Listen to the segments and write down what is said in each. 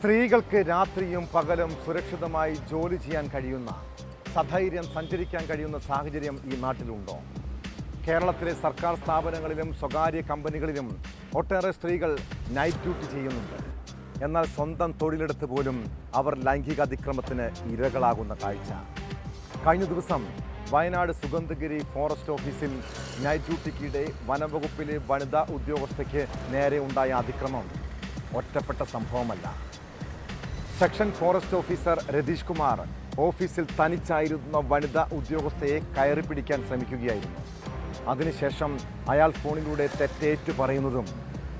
സ്ത്രീകൾക്ക് രാത്രിയും പകലും സുരക്ഷിതമായി ജോലി ചെയ്യാൻ കഴിയുന്ന, സധൈര്യം സഞ്ചരിക്കാൻ കഴിയുന്ന സാഹചര്യം ഈ നാട്ടിലുണ്ടോ? കേരളത്തിലെ സർക്കാർ സ്ഥാപനങ്ങളിലും സ്വകാര്യ കമ്പനികളിലും ഒട്ടേറെ സ്ത്രീകൾ നൈറ്റ് ഡ്യൂട്ടി ചെയ്യുന്നുണ്ട്. എന്നാൽ സ്വന്തം തൊഴിലെടുത്ത് പോലും അവർ ലൈംഗിക അതിക്രമത്തിന് ഇരകളാകുന്ന കാഴ്ച. കഴിഞ്ഞ ദിവസം വയനാട് സുഗന്ധഗിരി ഫോറസ്റ്റ് ഓഫീസിൽ നൈറ്റ് ഡ്യൂട്ടിക്കിടെ വനംവകുപ്പിലെ വനിതാ ഉദ്യോഗസ്ഥയ്ക്ക് നേരെ ഉണ്ടായ അതിക്രമം ഒറ്റപ്പെട്ട സംഭവമല്ല. Section forest officer Ratheesh Kumar ഓഫീസിൽ തനിച്ചായിരുന്ന വനിതാ ഉദ്യോഗസ്ഥയെ കയറി പിടിക്കാൻ ശ്രമിക്കുകയായിരുന്നു. അതിനുശേഷം അയാൾ ഫോണിലൂടെ തെറ്റേറ്റു പറയുന്നതും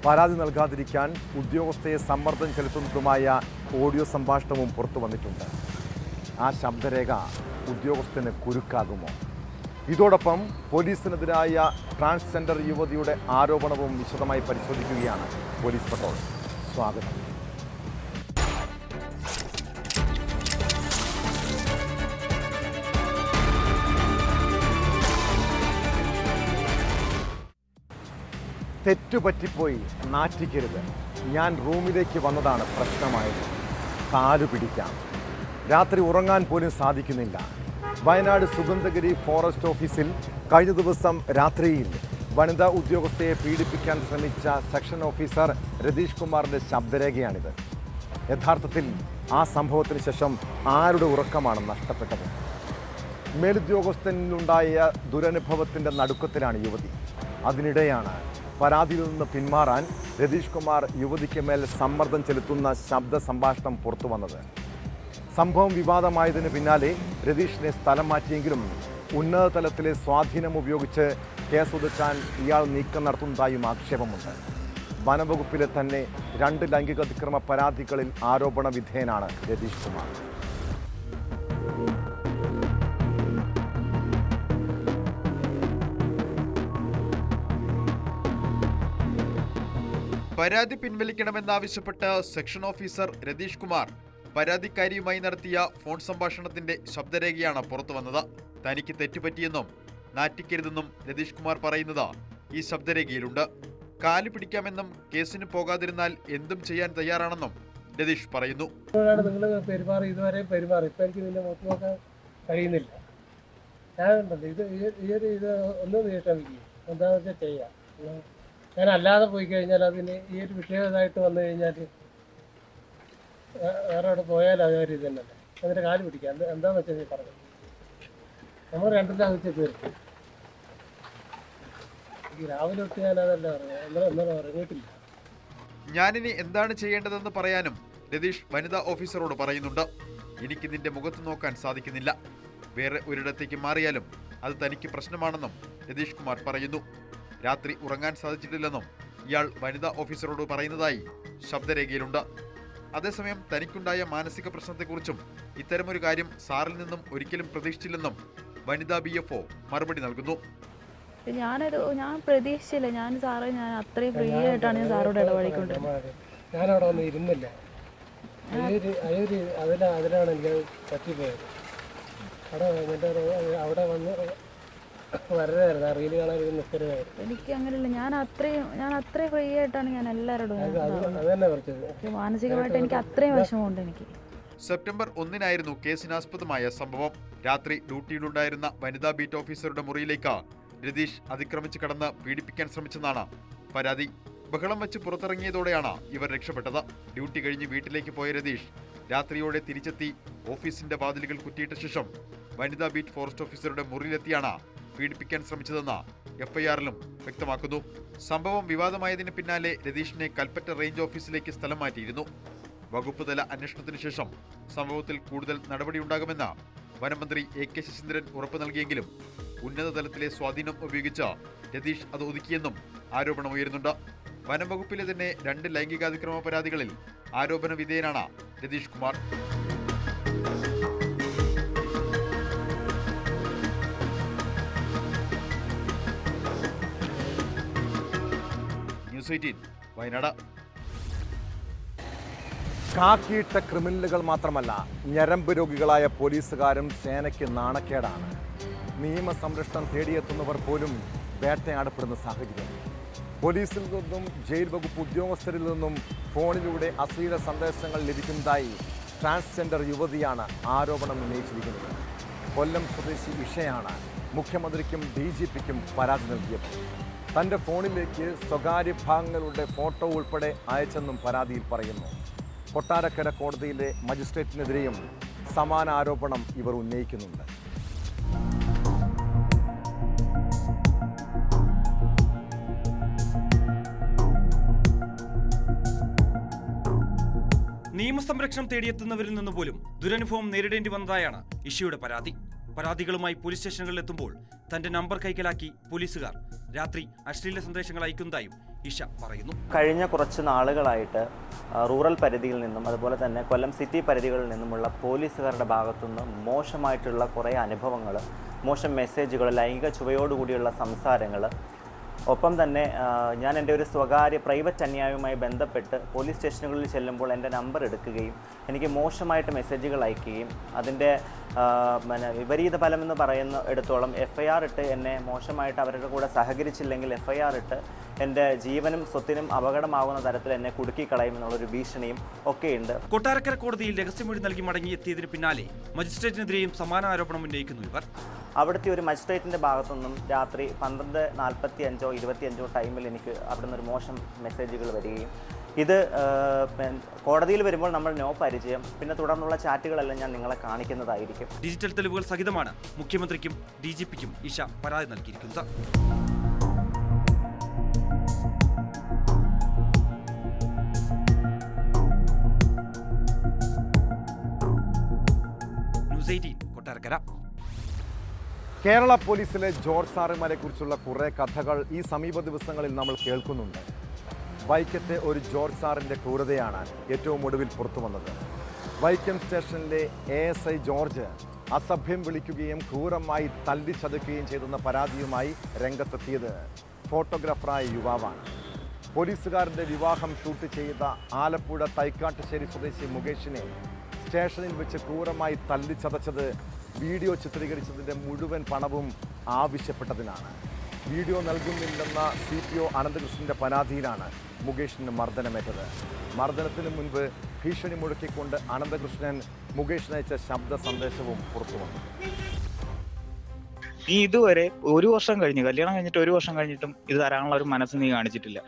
പരാതി നൽകാതിരിക്കാൻ ഉദ്യോഗസ്ഥയെ സമ്മർദ്ദം ചെലുത്തുന്നതുമായ ഓഡിയോ സംഭാഷണവും പുറത്തു വന്നിട്ടുണ്ട്. ആ ശബ്ദരേഖ ഉദ്യോഗസ്ഥന് കുരുക്കാകുമോ? ഇതോടൊപ്പം പോലീസിനെതിരായ ട്രാൻസ്ജെൻഡർ യുവതിയുടെ ആരോപണവും വിശദമായി പരിശോധിക്കുകയാണ് പോലീസ് പട്രോൾ. സ്വാഗതം. തെറ്റുപറ്റിപ്പോയി, നാറ്റിക്കരുത്. ഞാൻ റൂമിലേക്ക് വന്നതാണ് പ്രശ്നമായത്. കാലു പിടിക്കാം. രാത്രി ഉറങ്ങാൻ പോലും സാധിക്കുന്നില്ല. വയനാട് സുഗന്ധഗിരി ഫോറസ്റ്റ് ഓഫീസിൽ കഴിഞ്ഞ ദിവസം രാത്രിയിൽ വനിതാ ഉദ്യോഗസ്ഥയെ പീഡിപ്പിക്കാൻ ശ്രമിച്ച സെക്ഷൻ ഓഫീസർ രതീഷ് കുമാറിൻ്റെ ശബ്ദരേഖയാണിത്. യഥാർത്ഥത്തിൽ ആ സംഭവത്തിന് ശേഷം ആരുടെ ഉറക്കമാണ് നഷ്ടപ്പെട്ടത്? മേലുദ്യോഗസ്ഥനുണ്ടായ ദുരനുഭവത്തിൻ്റെ നടുക്കത്തിലാണ് യുവതി. അതിനിടെയാണ് പരാതിയിൽ നിന്ന് പിന്മാറാൻ രതീഷ് കുമാർ യുവതിക്ക് മേൽ സമ്മർദ്ദം ചെലുത്തുന്ന ശബ്ദ സംഭാഷണം പുറത്തു വന്നത്. സംഭവം വിവാദമായതിന് പിന്നാലെ രതീഷിനെ സ്ഥലം മാറ്റിയെങ്കിലും ഉന്നത തലത്തിലെ സ്വാധീനം ഉപയോഗിച്ച് കേസൊതുക്കാൻ ഇയാൾ നീക്കം നടത്തുന്നതായും ആക്ഷേപമുണ്ട്. വനംവകുപ്പിലെ തന്നെ 2 ലൈംഗികാതിക്രമ പരാതികളിൽ ആരോപണ വിധേയനാണ് രതീഷ് കുമാർ. പരാതി പിൻവലിക്കണമെന്നാവശ്യപ്പെട്ട് സെക്ഷൻ ഓഫീസർ രതീഷ് കുമാർ പരാതിക്കാരിയുമായി നടത്തിയ ഫോൺ സംഭാഷണത്തിന്റെ ശബ്ദരേഖയാണ് പുറത്തു വന്നത്. തനിക്ക് തെറ്റുപറ്റിയെന്നും നാറ്റിക്കരുതെന്നും രതീഷ് കുമാർ പറയുന്നത് ഈ ശബ്ദരേഖയിലുണ്ട്. കാലു പിടിക്കാമെന്നും കേസിന് പോകാതിരുന്നാൽ എന്തും ചെയ്യാൻ തയ്യാറാണെന്നും രതീഷ് പറയുന്നു. ഇതുവരെ പെരുമാറി ഇപ്പൊ എനിക്ക് നിന്റെ മുഖത്ത് നോക്കാൻ കഴിയുന്നില്ല. ഞാനുണ്ടല്ലോ ഇത് ഒന്നും ശ്രമിക്കും, എന്താണെന്ന് വെച്ചാൽ ചെയ്യാം. ഞാൻ അല്ലാതെ പോയി കഴിഞ്ഞാൽ അതിന് ഈ ഒരു വിഷയമായിട്ട് വന്നു കഴിഞ്ഞാൽ വേറെ അവിടെ പോയാൽ അതേ രീതി തന്നെയല്ലേ. അതിൻ്റെ കാല് പിടിക്കാം. എന്താണെന്ന് വെച്ചാൽ നീ പറഞ്ഞു. നമ്മൾ രണ്ടിലാണ് വെച്ച് തീർക്കും. ഈ രാവിലെ തൊട്ട് ഞാൻ അതല്ല പറഞ്ഞു, ഒന്നും ഇറങ്ങിയിട്ടില്ല. ഞാനിനി എന്താണ് ചെയ്യേണ്ടതെന്ന് പറയാനും രതീഷ് വനിതാ ഓഫീസറോട് പറയുന്നുണ്ട്. എനിക്ക് നിന്റെ മുഖത്ത് നോക്കാൻ സാധിക്കുന്നില്ല. വേറെ ഒരിടത്തേക്ക് മാറിയാലും അത് തനിക്ക് പ്രശ്നമാണെന്നും രതീഷ് കുമാർ പറയുന്നു. രാത്രി ഉറങ്ങാൻ സാധിച്ചിട്ടില്ലെന്നും ഇയാൾ വനിതാ ഓഫീസറോട് പറയുന്നതായി ശബ്ദരേഖയിലുണ്ട്. അതേസമയം തനിക്കുണ്ടായ മാനസിക പ്രശ്നത്തെക്കുറിച്ചും ഇത്തരമൊരു കാര്യം സാറിൽ നിന്നും ഒരിക്കലും പ്രതീക്ഷിച്ചില്ലെന്നും വനിതാ BFO മറുപടി നൽകുന്നു. ഞാൻ പ്രതീക്ഷിച്ചില്ല. ഞാൻ അത്രയും ഫ്രീ ആയിട്ടാണ് ഞാൻ സാറോട് ഇടപെടിക്കൊണ്ടിരുന്നത്. ഞാനവിടെ വന്ന് ഇരുന്നില്ല. അതിലാണ് എനിക്ക് പറ്റിപ്പോയത്. അവിടെ വന്ന് വരരുതായിരുന്നു, ആ റീല് കാണാൻ നിൽക്കരുതായിരുന്നു. എനിക്ക് അങ്ങനെയല്ല. ഞാൻ അത്രയും ഫ്രീ ആയിട്ടാണ് ഞാൻ എല്ലാവരോടും. മാനസികമായിട്ട് എനിക്ക് അത്രയും വിഷമമുണ്ട്. എനിക്ക് സെപ്റ്റംബർ 1 കേസിനാസ്പദമായ സംഭവം. രാത്രി ഡ്യൂട്ടിയിലുണ്ടായിരുന്ന വനിതാ ബീറ്റ് ഓഫീസറുടെ മുറിയിലേക്ക് രതീഷ് അതിക്രമിച്ച് കടന്ന് പീഡിപ്പിക്കാൻ ശ്രമിച്ചെന്നാണ് പരാതി. ബഹളം വെച്ച് പുറത്തിറങ്ങിയതോടെയാണ് ഇവർ രക്ഷപ്പെട്ടത്. ഡ്യൂട്ടി കഴിഞ്ഞ് വീട്ടിലേക്ക് പോയ രതീഷ് രാത്രിയോടെ തിരിച്ചെത്തി ഓഫീസിന്റെ വാതിലുകൾ കുറ്റിയിട്ട ശേഷം വനിതാ ബീറ്റ് ഫോറസ്റ്റ് ഓഫീസറുടെ മുറിയിലെത്തിയാണ് പീഡിപ്പിക്കാൻ ശ്രമിച്ചതെന്ന് FIR-ലും വ്യക്തമാക്കുന്നു. സംഭവം വിവാദമായതിന് പിന്നാലെ രതീഷിനെ കൽപ്പറ്റ റേഞ്ച് ഓഫീസിലേക്ക് സ്ഥലം മാറ്റിയിരുന്നു. വകുപ്പ് തല അന്വേഷണത്തിന് ശേഷം സംഭവത്തിൽ കൂടുതൽ നടപടിയുണ്ടാകുമെന്ന് വനമന്ത്രി AK ശശീന്ദ്രൻ ഉറപ്പു നൽകിയെങ്കിലും ഉന്നത തലത്തിലെ സ്വാധീനം ഉപയോഗിച്ച് രതീഷ് അത് ഒതുക്കിയെന്നും ആരോപണമുയരുന്നുണ്ട്. വനംവകുപ്പിലെ തന്നെ 2 ലൈംഗികാതിക്രമ പരാതികളിൽ ആരോപണ വിധേയനാണ് രതീഷ് കുമാർ. ന്യൂസ് 18 വയനാട്. കാക്കിയിട്ട ക്രിമിനലുകൾ മാത്രമല്ല, ഞരമ്പ് രോഗികളായ പോലീസുകാരും സേനയ്ക്ക് നാണക്കേടാണ്. നിയമസംരക്ഷണം തേടിയെത്തുന്നവർ പോലും വേട്ടയാടപ്പെടുന്ന സാഹചര്യം. പോലീസിൽ നിന്നും ജയിൽ വകുപ്പ് ഉദ്യോഗസ്ഥരിൽ നിന്നും ഫോണിലൂടെ അശ്ലീല സന്ദേശങ്ങൾ ലഭിക്കുന്നതായി ട്രാൻസ്ജെൻഡർ യുവതിയാണ് ആരോപണം ഉന്നയിച്ചിരിക്കുന്നത്. കൊല്ലം സ്വദേശി ഇഷയാണ് മുഖ്യമന്ത്രിക്കും DGPക്കും പരാതി നൽകിയത്. തൻ്റെ ഫോണിലേക്ക് സ്വകാര്യ ഭാഗങ്ങളുടെ ഫോട്ടോ ഉൾപ്പെടെ അയച്ചെന്നും പരാതിയിൽ പറയുന്നു. കൊട്ടാരക്കര കോടതിയിലെ മജിസ്ട്രേറ്റിനെതിരെയും സമാന ആരോപണം ഇവർ ഉന്നയിക്കുന്നുണ്ട്. നിയമസംരക്ഷണം തേടിയെത്തുന്നവരിൽ നിന്ന് പോലും ദുരനുഭവം നേരിടേണ്ടി വന്നതായാണ് ഇഷയുടെ പരാതി. പരാതികളുമായി പോലീസ് സ്റ്റേഷനുകളിൽ എത്തുമ്പോൾ തന്റെ നമ്പർ കൈക്കലാക്കി പോലീസുകാർ രാത്രി അശ്ലീല സന്ദേശങ്ങൾ അയക്കുന്നതായും ഇഷ പറയുന്നു. കഴിഞ്ഞ കുറച്ച് നാളുകളായിട്ട് റൂറൽ പരിധിയിൽ നിന്നും അതുപോലെ തന്നെ കൊല്ലം സിറ്റി പരിധികളിൽ നിന്നുമുള്ള പോലീസുകാരുടെ ഭാഗത്തുനിന്ന് മോശമായിട്ടുള്ള കുറേ അനുഭവങ്ങൾ, മോശം മെസ്സേജുകൾ, ലൈംഗിക ചുവയോടുകൂടിയുള്ള സംസാരങ്ങൾ, ഒപ്പം തന്നെ ഞാൻ എൻ്റെ ഒരു സ്വകാര്യ പ്രൈവറ്റ് അന്യായവുമായി ബന്ധപ്പെട്ട് പോലീസ് സ്റ്റേഷനുകളിൽ ചെല്ലുമ്പോൾ എൻ്റെ നമ്പർ എടുക്കുകയും എനിക്ക് മോശമായിട്ട് മെസ്സേജുകൾ അയക്കുകയും അതിൻ്റെ വിപരീത ഫലമെന്ന് പറയുന്ന എടുത്തോളം FIR ഇട്ട് എന്നെ മോശമായിട്ട് അവരുടെ കൂടെ സഹകരിച്ചില്ലെങ്കിൽ FIR ഇട്ട് എൻ്റെ ജീവനും സ്വത്തിനും അപകടമാകുന്ന തരത്തിൽ എന്നെ കുടുക്കിക്കളയുമെന്നുള്ളൊരു ഭീഷണിയും ഒക്കെയുണ്ട്. കൊട്ടാരക്കര കോടതിയിൽ രഹസ്യമൊഴി നൽകി മടങ്ങിയെത്തിയതിന് പിന്നാലെ മജിസ്ട്രേറ്റിനെതിരെയും സമാന ആരോപണം ഉന്നയിക്കുന്നു ഇവർ. അവിടുത്തെ ഒരു മജിസ്ട്രേറ്റിൻ്റെ ഭാഗത്തുനിന്നും രാത്രി 12:45 25 ടൈമിൽ എനിക്ക് അവിടുന്ന് ഒരു മോശം മെസ്സേജുകൾ വരികയും ഇത് കോടതിയിൽ വരുമ്പോൾ നമ്മൾ നോ പരിചയം, പിന്നെ തുടർന്നുള്ള ചാറ്റുകളെല്ലാം ഞാൻ നിങ്ങളെ കാണിക്കുന്നതായിരിക്കും. ഡിജിറ്റൽ തെളിവുകൾ സഹിതമാണ് മുഖ്യമന്ത്രിക്കും DGPക്കും ഇഷ പരാതി നൽകിയിരിക്കുന്നത്. ന്യൂസ് 18 കൊട്ടാരക്കര. കേരള പോലീസിലെ ജോർജ് സാറുമാരെ കുറിച്ചുള്ള കുറേ കഥകൾ ഈ സമീപ ദിവസങ്ങളിൽ നമ്മൾ കേൾക്കുന്നുണ്ട്. വൈക്കത്തെ ഒരു ജോർജ് സാറിൻ്റെ ക്രൂരതയാണ് ഏറ്റവും ഒടുവിൽ പുറത്തു വന്നത്. വൈക്കം സ്റ്റേഷനിലെ ASI ജോർജ് അസഭ്യം വിളിക്കുകയും ക്രൂരമായി തല്ലിച്ചതയ്ക്കുകയും ചെയ്തെന്ന പരാതിയുമായി രംഗത്തെത്തിയത് ഫോട്ടോഗ്രാഫറായ യുവാവാണ്. പോലീസുകാരുടെ വിവാഹം ഷൂട്ട് ചെയ്ത ആലപ്പുഴ തൈക്കാട്ടുശ്ശേരി സ്വദേശി മുകേഷിനെ സ്റ്റേഷനിൽ വെച്ച് ക്രൂരമായി തല്ലിച്ചതച്ചത് വീഡിയോ ചിത്രീകരിച്ചതിൻ്റെ മുഴുവൻ പണവും ആവശ്യപ്പെട്ടതിനാണ്. വീഡിയോ നൽകുന്നില്ലെന്ന CPO അനന്തകൃഷ്ണൻ്റെ പരാതിയിലാണ് മുകേഷിന് മർദ്ദനമേറ്റത്. മർദ്ദനത്തിന് മുൻപ് ഭീഷണി മുഴക്കിക്കൊണ്ട് അനന്തകൃഷ്ണൻ മുകേഷിനയച്ച ശബ്ദ സന്ദേശവും പുറത്തുവന്നു. നീ ഇതുവരെ 1 വർഷം കഴിഞ്ഞു, കല്യാണം കഴിഞ്ഞിട്ട് 1 വർഷം കഴിഞ്ഞിട്ടും ഇത് തരാനുള്ള ഒരു മനസ്സ് നീ കാണിച്ചിട്ടില്ല.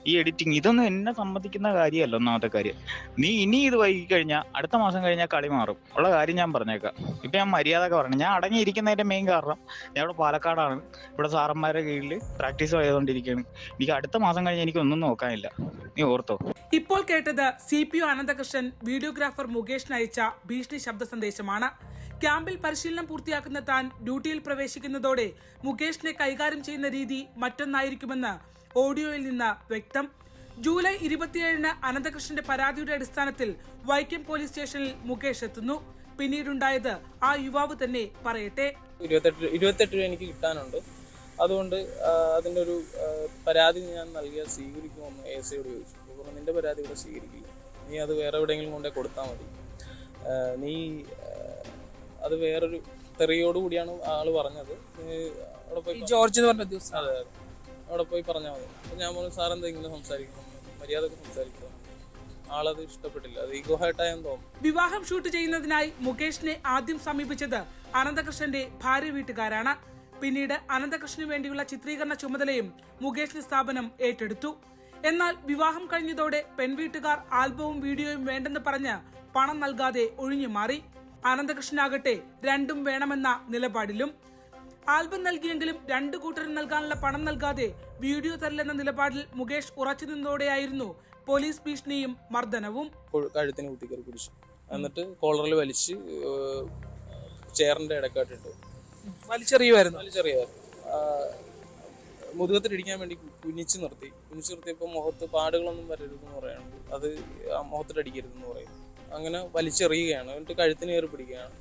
ഈ എഡിറ്റിംഗ് ഇതൊന്നും എന്നെ സമ്മതിക്കുന്ന കാര്യമല്ല. ഒന്നാമത്തെ കാര്യം, നീ ഇനി ഇത് വൈകി കഴിഞ്ഞാൽ അടുത്ത മാസം കഴിഞ്ഞാൽ കളി മാറും. ഉള്ള കാര്യം ഞാൻ പറഞ്ഞേക്കാം. ഇപ്പം ഞാൻ മര്യാദയൊക്കെ പറഞ്ഞു. ഞാൻ അടങ്ങിയിരിക്കുന്നതിൻ്റെ മെയിൻ കാരണം ഞാൻ ഇവിടെ പാലക്കാടാണ്. ഇവിടെ സാറന്മാരുടെ കീഴിൽ പ്രാക്ടീസ് ചെയ്തുകൊണ്ടിരിക്കുകയാണ്. എനിക്ക് അടുത്ത മാസം കഴിഞ്ഞാൽ എനിക്കൊന്നും നോക്കാനില്ല. നീ ഓർത്തോ? ഇപ്പോൾ കേട്ടത് CPO അനന്തകൃഷ്ണൻ വീഡിയോഗ്രാഫർ മുകേഷിന് അയച്ച ഭീഷണി ശബ്ദ സന്ദേശമാണ്. ക്യാമ്പിൽ പരിശീലനം പൂർത്തിയാക്കുന്ന താൻ ഡ്യൂട്ടിയിൽ പ്രവേശിക്കുന്നതോടെ മുകേഷിനെ കൈകാര്യം ചെയ്യുന്ന രീതി മറ്റൊന്നായിരിക്കുമെന്ന് ഓഡിയോയിൽ നിന്ന് വ്യക്തം. ജൂലൈ 27 അനന്തകൃഷ്ണന്റെ പരാതിയുടെ അടിസ്ഥാനത്തിൽ വൈക്കം പോലീസ് സ്റ്റേഷനിൽ മുകേഷ് എത്തുന്നു. പിന്നീടുണ്ടായത് ആ യുവാവ് തന്നെ പറയട്ടെ. 28 രൂപ എനിക്ക് കിട്ടാനുണ്ട്. അതുകൊണ്ട് അതിൻ്റെ ഒരു പരാതി ഞാൻ നൽകിയാൽ സ്വീകരിക്കുമെന്ന് ASIയോട് ചോദിച്ചു. അപ്പോൾ നിന്റെ പരാതി ഇവിടെ സ്വീകരിക്കില്ല, നീ അത് വേറെ എവിടെയെങ്കിലും കൊണ്ടേ കൊടുത്താൽ മതി, നീ അത് വേറൊരു തെറിയോടുകൂടിയാണ് ആള് പറഞ്ഞത്. അവിടെ പോയി ജോർജ് എന്ന് പറഞ്ഞ ദിവസം അതെ അവിടെ പോയി പറഞ്ഞാൽ മതി. അപ്പം ഞാൻ പറഞ്ഞു സാർ എന്താ ഇങ്ങനെ സംസാരിക്കണം, മര്യാദക്ക് സംസാരിക്കണം. ആളത് ഇഷ്ടപ്പെട്ടില്ല, അത് ഈഗോഹായിട്ടായെന്ന് തോന്നുന്നു. വിവാഹം ഷൂട്ട് ചെയ്യുന്നതിനായി മുകേഷിനെ ആദ്യം സമീപിച്ചത് അനന്തകൃഷ്ണന്റെ ഭാര്യ വീട്ടുകാരാണ്. പിന്നീട് അനന്തകൃഷ്ണന് വേണ്ടിയുള്ള ചിത്രീകരണ ചുമതലയും മുകേഷിന്റെ സ്ഥാപനം ഏറ്റെടുത്തു. എന്നാൽ വിവാഹം കഴിഞ്ഞതോടെ പെൺവീട്ടുകാർ ആൽബവും വീഡിയോയും വേണ്ടെന്ന് പറഞ്ഞ് പണം നൽകാതെ ഒഴിഞ്ഞു മാറി. അനന്തകൃഷ്ണനാകട്ടെ രണ്ടും വേണമെന്ന നിലപാടിലും. ആൽബം നൽകിയെങ്കിലും 2 കൂട്ടരും നൽകാനുള്ള പണം നൽകാതെ വീഡിയോ തരില്ലെന്ന നിലപാടിൽ മുകേഷ് ഉറച്ചു നിന്നതോടെയായിരുന്നു പോലീസ് ഭീഷണിയും മർദ്ദനവും. കഴുത്തിന് കുത്തിക്കറി പിടിച്ചു, എന്നിട്ട് കോളറിൽ വലിച്ച് ചെയറിന്റെ ഇടക്കാട്ടിട്ട് വലിച്ചെറിയുമായിരുന്നു. മുതുകത്തിടിക്കാൻ വേണ്ടി കുനിച്ചു നിർത്തിയപ്പോൾ മുഖത്ത് പാടുകളൊന്നും വരരുതെന്ന് പറയാനുണ്ട്. അത് മുഖത്തിട്ടടിക്കരുതെന്ന് പറയും. അങ്ങനെ വലിച്ചെറിയുകയാണ്. എന്നിട്ട് കഴുത്തിന് കയറി പിടിക്കുകയാണ്.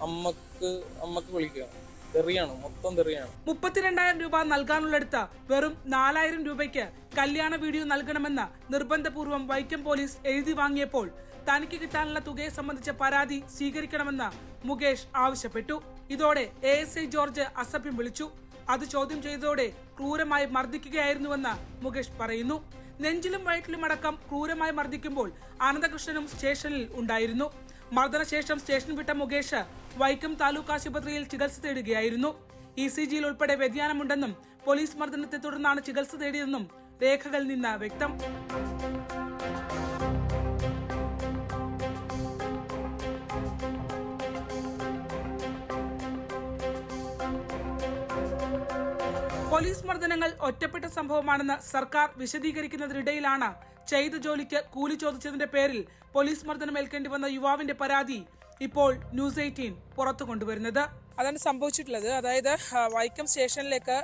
അമ്മക്ക് വിളിക്കുകയാണ്. തെറിയാണ്, മൊത്തം തെറിയാണ്. 32,000 രൂപ നൽകാനുള്ളടുത്ത് വെറും 4,000 രൂപയ്ക്ക് കല്യാണ വീഡിയോ നൽകണമെന്ന് നിർബന്ധപൂർവ്വം വൈക്കം പോലീസ് എഴുതി വാങ്ങിയപ്പോൾ തനിക്ക് കിട്ടാനുള്ള തുകയെ സംബന്ധിച്ച പരാതി സ്വീകരിക്കണമെന്ന് മുകേഷ് ആവശ്യപ്പെട്ടു. ഇതോടെ ASI ജോർജ് അസഭ്യം വിളിച്ചു. അത് ചോദ്യം ചെയ്തതോടെ ക്രൂരമായി മർദ്ദിക്കുകയായിരുന്നുവെന്ന് മുകേഷ് പറയുന്നു. നെഞ്ചിലും വയറ്റിലും അടക്കം ക്രൂരമായി മർദ്ദിക്കുമ്പോൾ അനന്തകൃഷ്ണനും സ്റ്റേഷനിൽ ഉണ്ടായിരുന്നു. മർദ്ദനശേഷം സ്റ്റേഷൻ വിട്ട മുകേഷ് വൈക്കം താലൂക്ക് ആശുപത്രിയിൽ ചികിത്സ തേടുകയായിരുന്നു. ECGയിൽ ഉൾപ്പെടെ വ്യതിയാനമുണ്ടെന്നും പോലീസ് മർദ്ദനത്തെ തുടർന്നാണ് ചികിത്സ തേടിയതെന്നും രേഖകളിൽ നിന്ന് വ്യക്തം. പോലീസ് മർദ്ദനങ്ങൾ ഒറ്റപ്പെട്ട സംഭവമാണെന്ന് സർക്കാർ വിശദീകരിക്കുന്നതിനിടയിലാണ് ചെയ്ത ജോലിക്ക് കൂലി ചോദിച്ചതിന്റെ പേരിൽ പോലീസ് മർദ്ദനം ഏൽക്കേണ്ടി വന്ന യുവാവിന്റെ പരാതി ഇപ്പോൾ ന്യൂസ് 18 പുറത്തു കൊണ്ടുവരുന്നത്. അതാണ് സംഭവിച്ചിട്ടുള്ളത്. അതായത് വൈക്കം സ്റ്റേഷനിലേക്ക്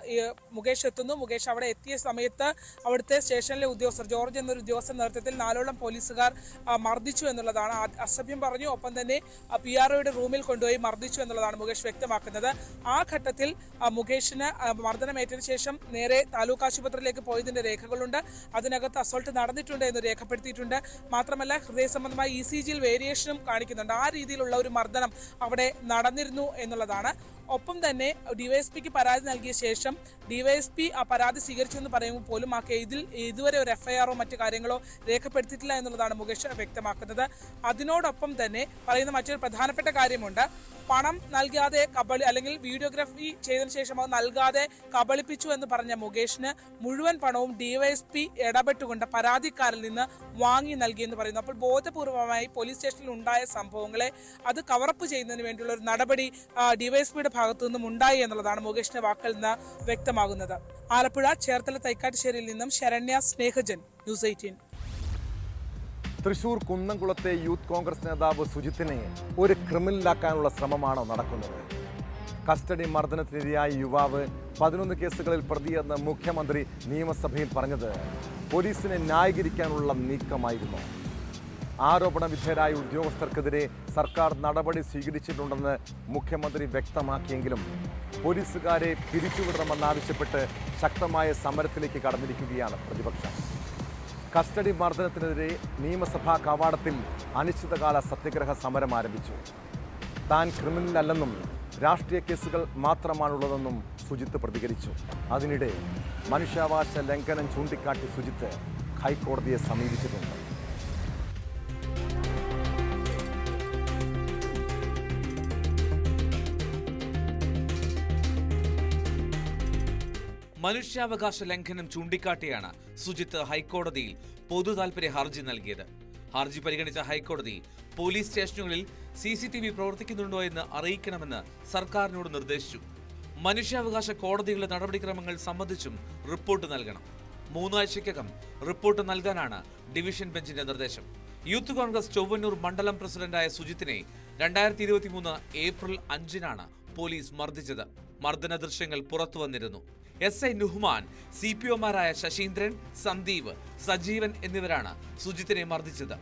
മുകേഷ് എത്തുന്നു. മുകേഷ് അവിടെ എത്തിയ സമയത്ത് അവിടുത്തെ സ്റ്റേഷനിലെ ഉദ്യോഗസ്ഥർ, ജോർജ് എന്നൊരു ഉദ്യോഗസ്ഥ നേതൃത്വത്തിൽ 4ഓളം പോലീസുകാർ മർദ്ദിച്ചു എന്നുള്ളതാണ്. അസഭ്യം പറഞ്ഞു. ഒപ്പം തന്നെ PROയുടെ റൂമിൽ കൊണ്ടുപോയി മർദ്ദിച്ചു എന്നുള്ളതാണ് മുകേഷ് വ്യക്തമാക്കുന്നത്. ആ ഘട്ടത്തിൽ മുകേഷിന് മർദ്ദനമേറ്റതിനു ശേഷം നേരെ താലൂക്ക് ആശുപത്രിയിലേക്ക് പോയതിന്റെ രേഖകളുണ്ട്. അതിനകത്ത് അസോൾട്ട് നടന്നിട്ടുണ്ട് എന്ന് രേഖപ്പെടുത്തിയിട്ടുണ്ട്. മാത്രമല്ല ഹൃദയ സംബന്ധമായ ECGയിൽ വേരിയേഷനും കാണിക്കുന്നുണ്ട്. ആ രീതിയിലുള്ള ഒരു മർദ്ദനം അവിടെ നടന്നിരുന്നു എന്നുള്ളതാണ്. ഒപ്പം തന്നെ ഡിവൈഎസ്പിക്ക് പരാതി നൽകിയ ശേഷം ഡിവൈഎസ്പി ആ പരാതി സ്വീകരിച്ചു എന്ന് പറയുമ്പോൾ പോലും ആ കേസിൽ ഇതുവരെ ഒരു FIRോ മറ്റു കാര്യങ്ങളോ രേഖപ്പെടുത്തിയിട്ടില്ല എന്നുള്ളതാണ് മുകേഷ് വ്യക്തമാക്കുന്നത്. അതിനോടൊപ്പം തന്നെ പറയുന്ന മറ്റൊരു പ്രധാനപ്പെട്ട കാര്യമുണ്ട്. പണം നൽകാതെ അല്ലെങ്കിൽ വീഡിയോഗ്രാഫി ചെയ്തതിനു ശേഷം അത് നൽകാതെ കബളിപ്പിച്ചു എന്ന് പറഞ്ഞ മുകേഷിന് മുഴുവൻ പണവും ഡിവൈഎസ്പി ഇടപെട്ടുകൊണ്ട് പരാതിക്കാരിൽ നിന്ന് വാങ്ങി നൽകിയെന്ന് പറയുന്നു. അപ്പോൾ ബോധപൂർവമായി പോലീസ് സ്റ്റേഷനിൽ ഉണ്ടായ സംഭവങ്ങളെ അത് കവറപ്പ് ചെയ്യുന്നതിന് വേണ്ടിയുള്ള ഒരു നടപടി ഡിവൈഎസ്പിയുടെ ഭാഗത്തു നിന്നും ഉണ്ടായി എന്നുള്ളതാണ് മുകേഷിന്റെ വാക്കിൽ നിന്ന് വ്യക്തമാകുന്നത്. ആലപ്പുഴ ചേർത്തല തൈക്കാട്ടുശ്ശേരിയിൽ നിന്നും ശരണ്യ സ്നേഹജൻ, ന്യൂസ് 18. തൃശൂർ കുന്നംകുളത്തെ യൂത്ത് കോൺഗ്രസ് നേതാവ് സുജിത്തിനെ ഒരു ക്രിമിനലാക്കാനുള്ള ശ്രമമാണോ നടക്കുന്നത്? കസ്റ്റഡി മർദ്ദനത്തിനിരയായ യുവാവ് 11 കേസുകളിൽ പ്രതിയെന്ന് മുഖ്യമന്ത്രി നിയമസഭയിൽ പറഞ്ഞത് പോലീസിനെ ന്യായീകരിക്കാനുള്ള നീക്കമായിരുന്നു. ആരോപണ വിധേയരായ ഉദ്യോഗസ്ഥർക്കെതിരെ സർക്കാർ നടപടി സ്വീകരിച്ചിട്ടുണ്ടെന്ന് മുഖ്യമന്ത്രി വ്യക്തമാക്കിയെങ്കിലും പോലീസുകാരെ പിരിച്ചുവിടണമെന്നാവശ്യപ്പെട്ട് ശക്തമായ സമരത്തിലേക്ക് കടന്നിരിക്കുകയാണ് പ്രതിപക്ഷം. കസ്റ്റഡി മർദ്ദനത്തിനെതിരെ നിയമസഭാ കവാടത്തിൽ അനിശ്ചിതകാല സത്യഗ്രഹ സമരം ആരംഭിച്ചു. താൻ ക്രിമിനലല്ലെന്നും രാഷ്ട്രീയ കേസുകൾ മാത്രമാണുള്ളതെന്നും സുജിത്ത് പ്രതികരിച്ചു. അതിനിടെ മനുഷ്യാവകാശ ലംഘനം ചൂണ്ടിക്കാട്ടി സുജിത്ത് ഹൈക്കോടതിയെ സമീപിച്ചിട്ടുണ്ട്. മനുഷ്യാവകാശ ലംഘനം ചൂണ്ടിക്കാട്ടിയാണ് സുജിത്ത് ഹൈക്കോടതിയിൽ പൊതു താൽപര്യ ഹർജി നൽകിയത്. ഹർജി പരിഗണിച്ച ഹൈക്കോടതി പോലീസ് സ്റ്റേഷനുകളിൽ CCTV പ്രവർത്തിക്കുന്നുണ്ടോ എന്ന് അറിയിക്കണമെന്ന് സർക്കാരിനോട് നിർദ്ദേശിച്ചു. മനുഷ്യാവകാശ കോടതികളുടെ നടപടിക്രമങ്ങൾ സംബന്ധിച്ചും റിപ്പോർട്ട് നൽകണം. 3 ആഴ്ചയ്ക്കകം റിപ്പോർട്ട് നൽകാനാണ് ഡിവിഷൻ ബെഞ്ചിന്റെ നിർദ്ദേശം. യൂത്ത് കോൺഗ്രസ് ചൊവ്വന്നൂർ മണ്ഡലം പ്രസിഡന്റായ സുജിത്തിനെ 2023 ഏപ്രിൽ 5-നാണ് പോലീസ് മർദ്ദിച്ചത്. മർദ്ദന ദൃശ്യങ്ങൾ പുറത്തു വന്നിരുന്നു. SI നുഹ്മാൻ, CPOമാരായ ശശീന്ദ്രൻ, സന്ദീപ്, സജീവൻ എന്നിവരാണ് സുജിത്തിനെ മർദ്ദിച്ചത്.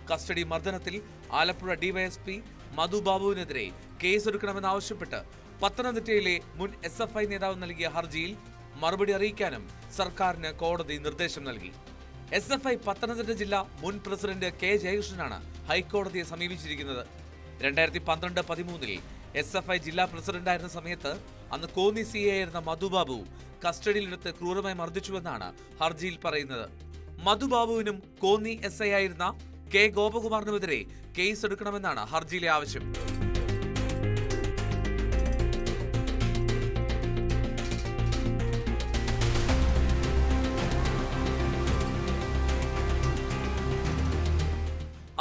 കസ്റ്റഡി മർദ്ദനത്തിൽ ആലപ്പുഴ ഡിവൈഎസ്പി മധുബാബുവിനെതിരെ കേസെടുക്കണമെന്നാവശ്യപ്പെട്ട് പത്തനംതിട്ടയിലെ മുൻ SFI നേതാവ് നൽകിയ ഹർജിയിൽ മറുപടി അറിയിക്കാനും സർക്കാരിന് കോടതി നിർദ്ദേശം നൽകി. SFI പത്തനംതിട്ട ജില്ലാ മുൻ പ്രസിഡന്റ് K ജയകൃഷ്ണനാണ് ഹൈക്കോടതിയെ സമീപിച്ചിരിക്കുന്നത്. 2012-13 SFI ജില്ലാ പ്രസിഡന്റായിരുന്ന സമയത്ത് അന്ന് കോന്നി CA ആയിരുന്ന മധുബാബു കസ്റ്റഡിയിലെടുത്ത് ക്രൂരമായി മർദ്ദിച്ചുവെന്നാണ് ഹർജിയിൽ പറയുന്നത്. മധുബാബുവിനും കോന്നി SI ആയിരുന്ന K ഗോപകുമാറിനുമെതിരെ കേസ് എടുക്കണമെന്നാണ് ഹർജിയിലെ ആവശ്യം.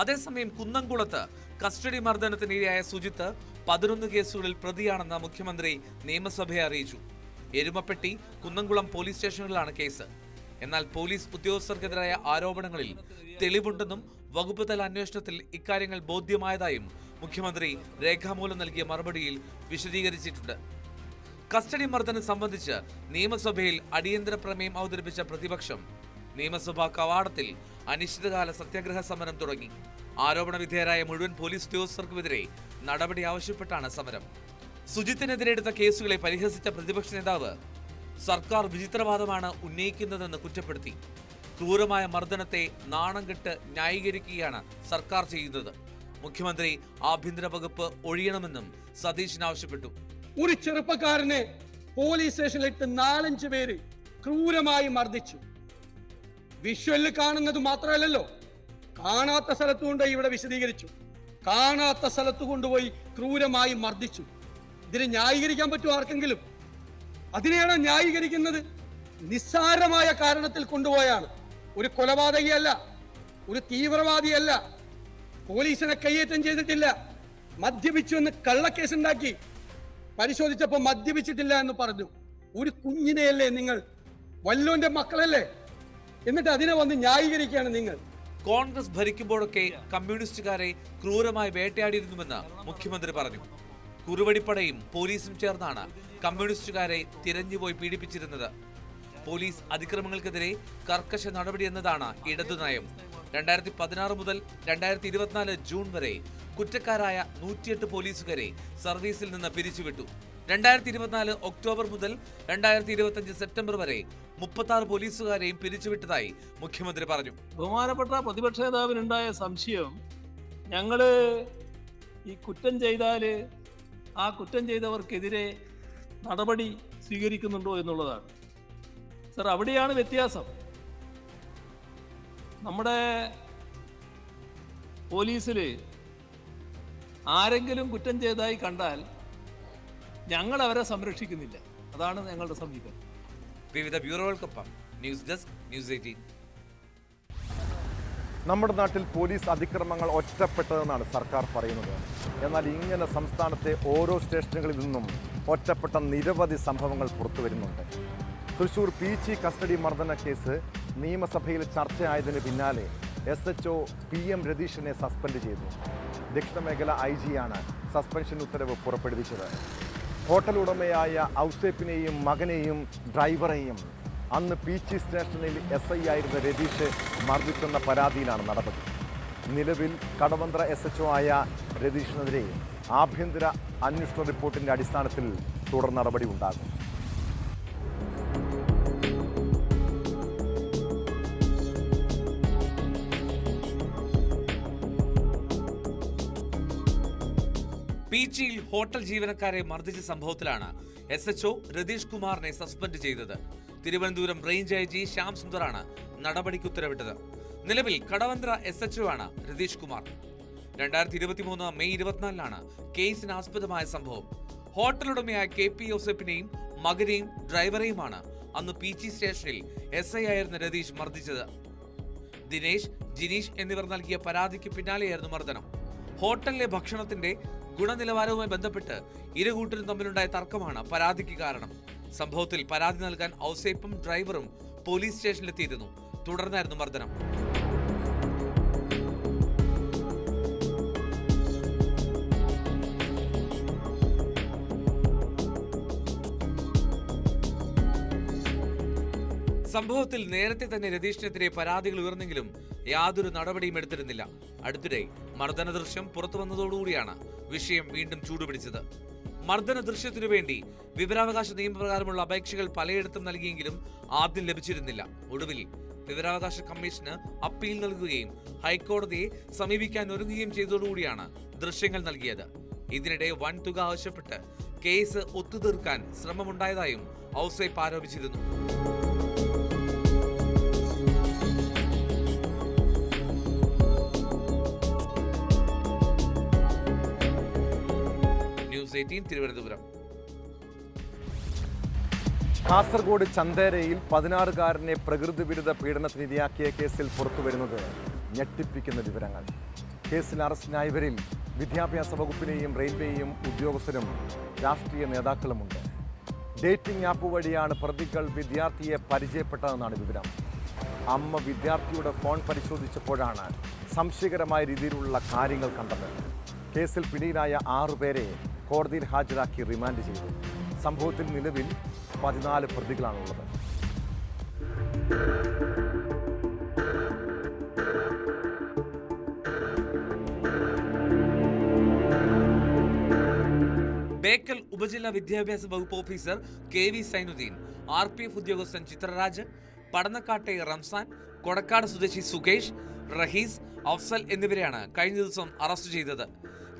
അതേസമയം കുന്നംകുളത്ത് കസ്റ്റഡി മർദ്ദനത്തിനിരയായ സുജിത്ത് 11 കേസുകളിൽ പ്രതിയാണെന്ന് മുഖ്യമന്ത്രി നിയമസഭയെ അറിയിച്ചു. എരുമപ്പെട്ടി, കുന്നംകുളം പോലീസ് സ്റ്റേഷനുകളിലാണ് കേസ്. എന്നാൽ പോലീസ് ഉദ്യോഗസ്ഥർക്കെതിരായ ആരോപണങ്ങളിൽ തെളിവുണ്ടെന്നും വകുപ്പ് തല അന്വേഷണത്തിൽ ഇക്കാര്യങ്ങൾ ബോധ്യമായതായും മുഖ്യമന്ത്രി രേഖാമൂലം നൽകിയ മറുപടിയിൽ വിശദീകരിച്ചിട്ടുണ്ട്. കസ്റ്റഡി മർദ്ദനം സംബന്ധിച്ച് നിയമസഭയിൽ അടിയന്തര പ്രമേയം അവതരിപ്പിച്ച പ്രതിപക്ഷം നിയമസഭാ കവാടത്തിൽ അനിശ്ചിതകാല സത്യാഗ്രഹ സമരം തുടങ്ങി. ആരോപണ വിധേയരായ മുഴുവൻ പോലീസ് ഉദ്യോഗസ്ഥർക്കുമെതിരെ നടപടി ആവശ്യപ്പെട്ടാണ് സമരം. സുജിത്തിനെതിരെ എടുത്ത കേസുകളെ പരിഹസിച്ച പ്രതിപക്ഷ നേതാവ് സർക്കാർ വിചിത്രവാദമാണ് ഉന്നയിക്കുന്നതെന്ന് കുറ്റപ്പെടുത്തി. ക്രൂരമായ മർദ്ദനത്തെ നാണം കെട്ട് ന്യായീകരിക്കുകയാണ് സർക്കാർ ചെയ്യുന്നത്. മുഖ്യമന്ത്രി ആഭ്യന്തര വകുപ്പ് ഒഴിയണമെന്നും സതീശൻ ആവശ്യപ്പെട്ടു. ഒരു ചെറുപ്പക്കാരനെ പോലീസ് സ്റ്റേഷനിലിട്ട് 4-5 പേര് ക്രൂരമായി മർദ്ദിച്ചു. വിഷ്വലിൽ കാണുന്നത് മാത്രമല്ലല്ലോ, കാണാത്ത സ്ഥലത്ത് കൊണ്ടുപോയി ഇവിടെ വിശദീകരിച്ചു. കാണാത്ത സ്ഥലത്ത് കൊണ്ടുപോയി ക്രൂരമായി മർദ്ദിച്ചു. ഇതിനെ ന്യായീകരിക്കാൻ പറ്റുമോ ആർക്കെങ്കിലും? അതിനെയാണോ ന്യായീകരിക്കുന്നത്? നിസ്സാരമായ കാരണത്തിൽ കൊണ്ടുപോയാണ്. ഒരു കൊലപാതകിയല്ല, ഒരു തീവ്രവാദിയല്ല, പോലീസിനെ കയ്യേറ്റം ചെയ്തിട്ടില്ല. മദ്യപിച്ചു എന്ന് കള്ളക്കേസുണ്ടാക്കി, പരിശോധിച്ചപ്പോൾ മദ്യപിച്ചിട്ടില്ല എന്ന് പറഞ്ഞു. ഒരു കുഞ്ഞിനെയല്ലേ നിങ്ങൾ, വല്ലോന്റെ മക്കളല്ലേ, എന്നിട്ട് അതിനെ വന്ന് ന്യായീകരിക്കുകയാണ് നിങ്ങൾ. കോൺഗ്രസ് ഭരിക്കുമ്പോഴൊക്കെ കമ്മ്യൂണിസ്റ്റുകാരെ ക്രൂരമായി വേട്ടയാടിയിരുന്നുവെന്ന് മുഖ്യമന്ത്രി പറഞ്ഞു. കുറുവടിപ്പടയും പോലീസും ചേർന്നാണ് കമ്മ്യൂണിസ്റ്റുകാരെ തിരഞ്ഞുപോയി പീഡിപ്പിച്ചിരുന്നത്. പോലീസ് അതിക്രമങ്ങൾക്കെതിരെ കർക്കശ നടപടി എന്നതാണ് ഇടതുനയം. 2016 മുതൽ 2024 ജൂൺ വരെ കുറ്റക്കാരായ 108 പോലീസുകാരെ സർവീസിൽ നിന്ന് പിരിച്ചുവിട്ടു. 2024 ഒക്ടോബർ മുതൽ 2025 സെപ്റ്റംബർ വരെ 36 പോലീസുകാരെയും പിരിച്ചുവിട്ടതായി മുഖ്യമന്ത്രി പറഞ്ഞു. ബഹുമാനപ്പെട്ട പ്രതിപക്ഷ നേതാവിനുണ്ടായ സംശയം, ഞങ്ങള് ഈ കുറ്റം ചെയ്താൽ ആ കുറ്റം ചെയ്തവർക്കെതിരെ നടപടി സ്വീകരിക്കുന്നുണ്ടോ എന്നുള്ളതാണ്. സർ, അവിടെയാണ് വ്യത്യാസം. നമ്മുടെ പോലീസിൽ ആരെങ്കിലും കുറ്റം ചെയ്തതായി കണ്ടാൽ ഞങ്ങൾ അവരെ സംരക്ഷിക്കുന്നില്ല. അതാണ് ഞങ്ങളുടെ സമീപനം. വിവിധ ബ്യൂറോകൾക്കൊപ്പം ന്യൂസ് ഡെസ്ക്, ന്യൂസ് 18. നമ്മുടെ നാട്ടിൽ പോലീസ് അതിക്രമങ്ങൾ ഒറ്റപ്പെട്ടതെന്നാണ് സർക്കാർ പറയുന്നത്. എന്നാൽ ഇങ്ങനെ സംസ്ഥാനത്തെ ഓരോ സ്റ്റേഷനുകളിൽ നിന്നും ഒറ്റപ്പെട്ട നിരവധി സംഭവങ്ങൾ പുറത്തു വരുന്നുണ്ട്. തൃശൂർ പീച്ചി കസ്റ്റഡി മർദ്ദന കേസ് നിയമസഭയിൽ ചർച്ചയായതിന് പിന്നാലെ SHO PM രതീഷിനെ സസ്പെൻഡ് ചെയ്തു. ദക്ഷിണമേഖല IG-യാണ് സസ്പെൻഷൻ ഉത്തരവ് പുറപ്പെടുവിച്ചത്. ഹോട്ടൽ ഉടമയായ ഔസേപ്പിനെയും മകനെയും ഡ്രൈവറെയും അന്ന് പീച്ചി സ്റ്റേഷനിൽ SI ആയിരുന്ന രതീഷ് മർദ്ദിച്ചെന്ന പരാതിയിലാണ് നടപടി. നിലവിൽ കടവന്ത്ര SHO ആയ രതീഷിനെതിരെ ആഭ്യന്തര അന്വേഷണ റിപ്പോർട്ടിൻ്റെ അടിസ്ഥാനത്തിൽ തുടർ നടപടി ഉണ്ടാകും. പീച്ചിയിൽ ഹോട്ടൽ ജീവനക്കാരെ മർദ്ദിച്ച സംഭവത്തിലാണ് SHO രതീഷ് കുമാറിനെ സസ്പെൻഡ് ചെയ്തത്. തിരുവനന്തപുരം റേഞ്ച് IG ശ്യാം സുന്ദറാണ് നടപടിക്ക് ഉത്തരവിട്ടത്. നിലവിൽ കടവന്ത്ര SHO ആണ് രതീഷ് കുമാർ. 2023 മെയ് 24-ലാണ് കേസിനാസ്പദമായ സംഭവം. ഹോട്ടൽ ഉടമയായ KP യോസെഫിനെയും മകനെയും ഡ്രൈവറെയുമാണ് അന്ന് പീച്ചി സ്റ്റേഷനിൽ SI ആയിരുന്ന രതീഷ് മർദ്ദിച്ചത്. ദിനേശ്, ജിനീഷ് എന്നിവർ നൽകിയ പരാതിക്ക് പിന്നാലെയായിരുന്നു മർദ്ദനം. ഹോട്ടലിലെ ഭക്ഷണത്തിന്റെ ഗുണനിലവാരവുമായി ബന്ധപ്പെട്ട് ഇരുകൂട്ടരും തമ്മിലുണ്ടായ തർക്കമാണ് പരാതിക്ക് കാരണം. സംഭവത്തിൽ പരാതി നൽകാൻ ഔസേപ്പും ഡ്രൈവറും പോലീസ് സ്റ്റേഷനിലെത്തിയിരുന്നു. തുടർന്നായിരുന്നു മർദ്ദനം. സംഭവത്തിൽ നേരത്തെ തന്നെ രതീഷിനെതിരെ പരാതികൾ ഉയർന്നെങ്കിലും യാതൊരു നടപടിയും എടുത്തിരുന്നില്ല. അടുത്തിടെ മർദ്ദന ദൃശ്യം പുറത്തു വന്നതോടുകൂടിയാണ് വിഷയം വീണ്ടും ചൂടുപിടിച്ചത്. മർദ്ദന ദൃശ്യത്തിനു വേണ്ടി വിവരാവകാശ നിയമപ്രകാരമുള്ള അപേക്ഷകൾ പലയിടത്തും നൽകിയെങ്കിലും ആദ്യം ലഭിച്ചിരുന്നില്ല. ഒടുവിൽ വിവരാവകാശ കമ്മീഷന് അപ്പീൽ നൽകുകയും ഹൈക്കോടതിയെ സമീപിക്കാൻ ഒരുങ്ങുകയും ചെയ്തതോടുകൂടിയാണ് ദൃശ്യങ്ങൾ നൽകിയത്. ഇതിനിടെ വൻ തുക ആവശ്യപ്പെട്ട് കേസ് ഒത്തുതീർക്കാൻ ശ്രമമുണ്ടായതായും ഔസേപ്പ് ആരോപിച്ചിരുന്നു. ന്യൂസ് 18 തിരുവനന്തപുരം. കാസർഗോഡ് ചന്തേരയിൽ 16-കാരനെ പ്രകൃതി വിരുദ്ധ പീഡനത്തിനിരയാക്കിയ കേസിൽ പുറത്തുവരുന്നത് ഞെട്ടിപ്പിക്കുന്ന വിവരങ്ങൾ. കേസിൽ അറസ്റ്റിലായവരിൽ വിദ്യാഭ്യാസ വകുപ്പിനെയും റെയിൽവേയും ഉദ്യോഗസ്ഥരും രാഷ്ട്രീയ നേതാക്കളുമുണ്ട്. ഡേറ്റിംഗ് ആപ്പ് വഴിയാണ് പ്രതികൾ വിദ്യാർത്ഥിയെ പരിചയപ്പെട്ടതെന്നാണ് വിവരം. അമ്മ വിദ്യാർത്ഥിയുടെ ഫോൺ പരിശോധിച്ചപ്പോഴാണ് സംശയകരമായ രീതിയിലുള്ള കാര്യങ്ങൾ കണ്ടത്. കേസിൽ പിടിയിലായ 6 പേരെ കോടതിയിൽ ഹാജരാക്കി റിമാൻഡ് ചെയ്തു. സംഭവത്തിൽ നിലവിൽ 14 പ്രതികളാണുള്ളത്. ബേക്കൽ ഉപജില്ലാ വിദ്യാഭ്യാസ വകുപ്പ് ഓഫീസർ KV സൈനുദ്ദീൻ, RPF ഉദ്യോഗസ്ഥൻ ചിത്രരാജ്, പടന്നക്കാട്ടെ റംസാൻ, കൊടക്കാട് സ്വദേശി സുകേഷ്, റഹീസ്, അഫ്സൽ എന്നിവരെയാണ് കഴിഞ്ഞ ദിവസം അറസ്റ്റ് ചെയ്തത്.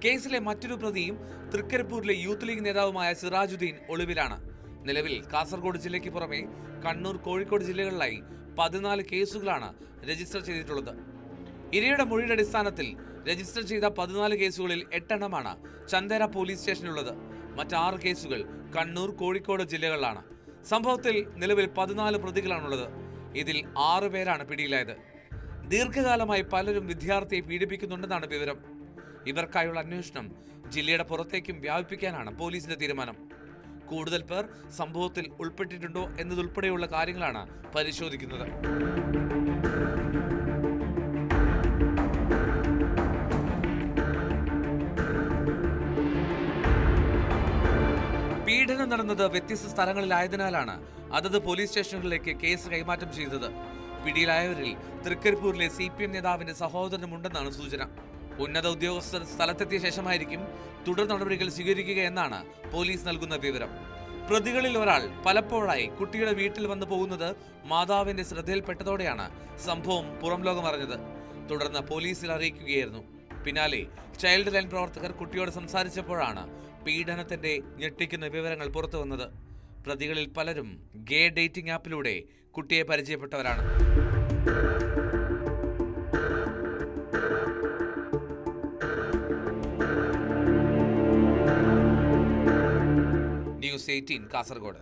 കേസിലെ മറ്റൊരു പ്രതിയും തൃക്കരിപ്പൂരിലെ യൂത്ത് ലീഗ് നേതാവുമായ സിറാജുദ്ദീൻ ഒളിവിലാണ്. നിലവിൽ കാസർഗോഡ് ജില്ലയ്ക്ക് പുറമെ കണ്ണൂർ, കോഴിക്കോട് ജില്ലകളിലായി 14 കേസുകളാണ് രജിസ്റ്റർ ചെയ്തിട്ടുള്ളത്. ഇരയുടെ മൊഴിയുടെ അടിസ്ഥാനത്തിൽ രജിസ്റ്റർ ചെയ്ത 14 കേസുകളിൽ 8 എണ്ണമാണ് ചന്ദേര പോലീസ് സ്റ്റേഷനിലുള്ളത്. മറ്റ് 6 കേസുകൾ കണ്ണൂർ, കോഴിക്കോട് ജില്ലകളിലാണ്. സംഭവത്തിൽ നിലവിൽ 14 പ്രതികളാണുള്ളത്. ഇതിൽ 6 പേരാണ് പിടിയിലായത്. ദീർഘകാലമായി പലരും വിദ്യാർത്ഥിയെ പീഡിപ്പിക്കുന്നുണ്ടെന്നാണ് വിവരം. ഇവർക്കായുള്ള അന്വേഷണം ജില്ലയുടെ പുറത്തേക്കും വ്യാപിപ്പിക്കാനാണ് പോലീസിന്റെ തീരുമാനം. കൂടുതൽ പേർ സംഭവത്തിൽ ഉൾപ്പെട്ടിട്ടുണ്ടോ എന്നതുൾപ്പെടെയുള്ള കാര്യങ്ങളാണ് പരിശോധിക്കുന്നത്. പീഡനം നടന്നത് വ്യത്യസ്ത സ്ഥലങ്ങളിലായതിനാലാണ് അതത് പോലീസ് സ്റ്റേഷനുകളിലേക്ക് കേസ് കൈമാറ്റം ചെയ്തത്. പിടിയിലായവരിൽ തൃക്കരിപ്പൂരിലെ CPM നേതാവിന്റെ സഹോദരനുമുണ്ടെന്നാണ് സൂചന. ഉന്നത ഉദ്യോഗസ്ഥർ സ്ഥലത്തെത്തിയ ശേഷമായിരിക്കും തുടർ നടപടികൾ സ്വീകരിക്കുക എന്നാണ് പോലീസ് നൽകുന്ന വിവരം. പ്രതികളിൽ ഒരാൾ പലപ്പോഴായി കുട്ടിയുടെ വീട്ടിൽ വന്നു പോകുന്നത് മാതാവിന്റെ ശ്രദ്ധയിൽപ്പെട്ടതോടെയാണ് സംഭവം പുറം ലോകം അറിഞ്ഞത്. തുടർന്ന് പോലീസിൽ അറിയിക്കുകയായിരുന്നു. പിന്നാലെ ചൈൽഡ് ലൈൻ പ്രവർത്തകർ കുട്ടിയോട് സംസാരിച്ചപ്പോഴാണ് പീഡനത്തിന്റെ ഞെട്ടിക്കുന്ന വിവരങ്ങൾ പുറത്തു വന്നത്. പ്രതികളിൽ പലരും ഗേ ഡേറ്റിംഗ് ആപ്പിലൂടെ കുട്ടിയെ പരിചയപ്പെട്ടവരാണ്. ന്യൂസ് 18 കാസർഗോഡ്.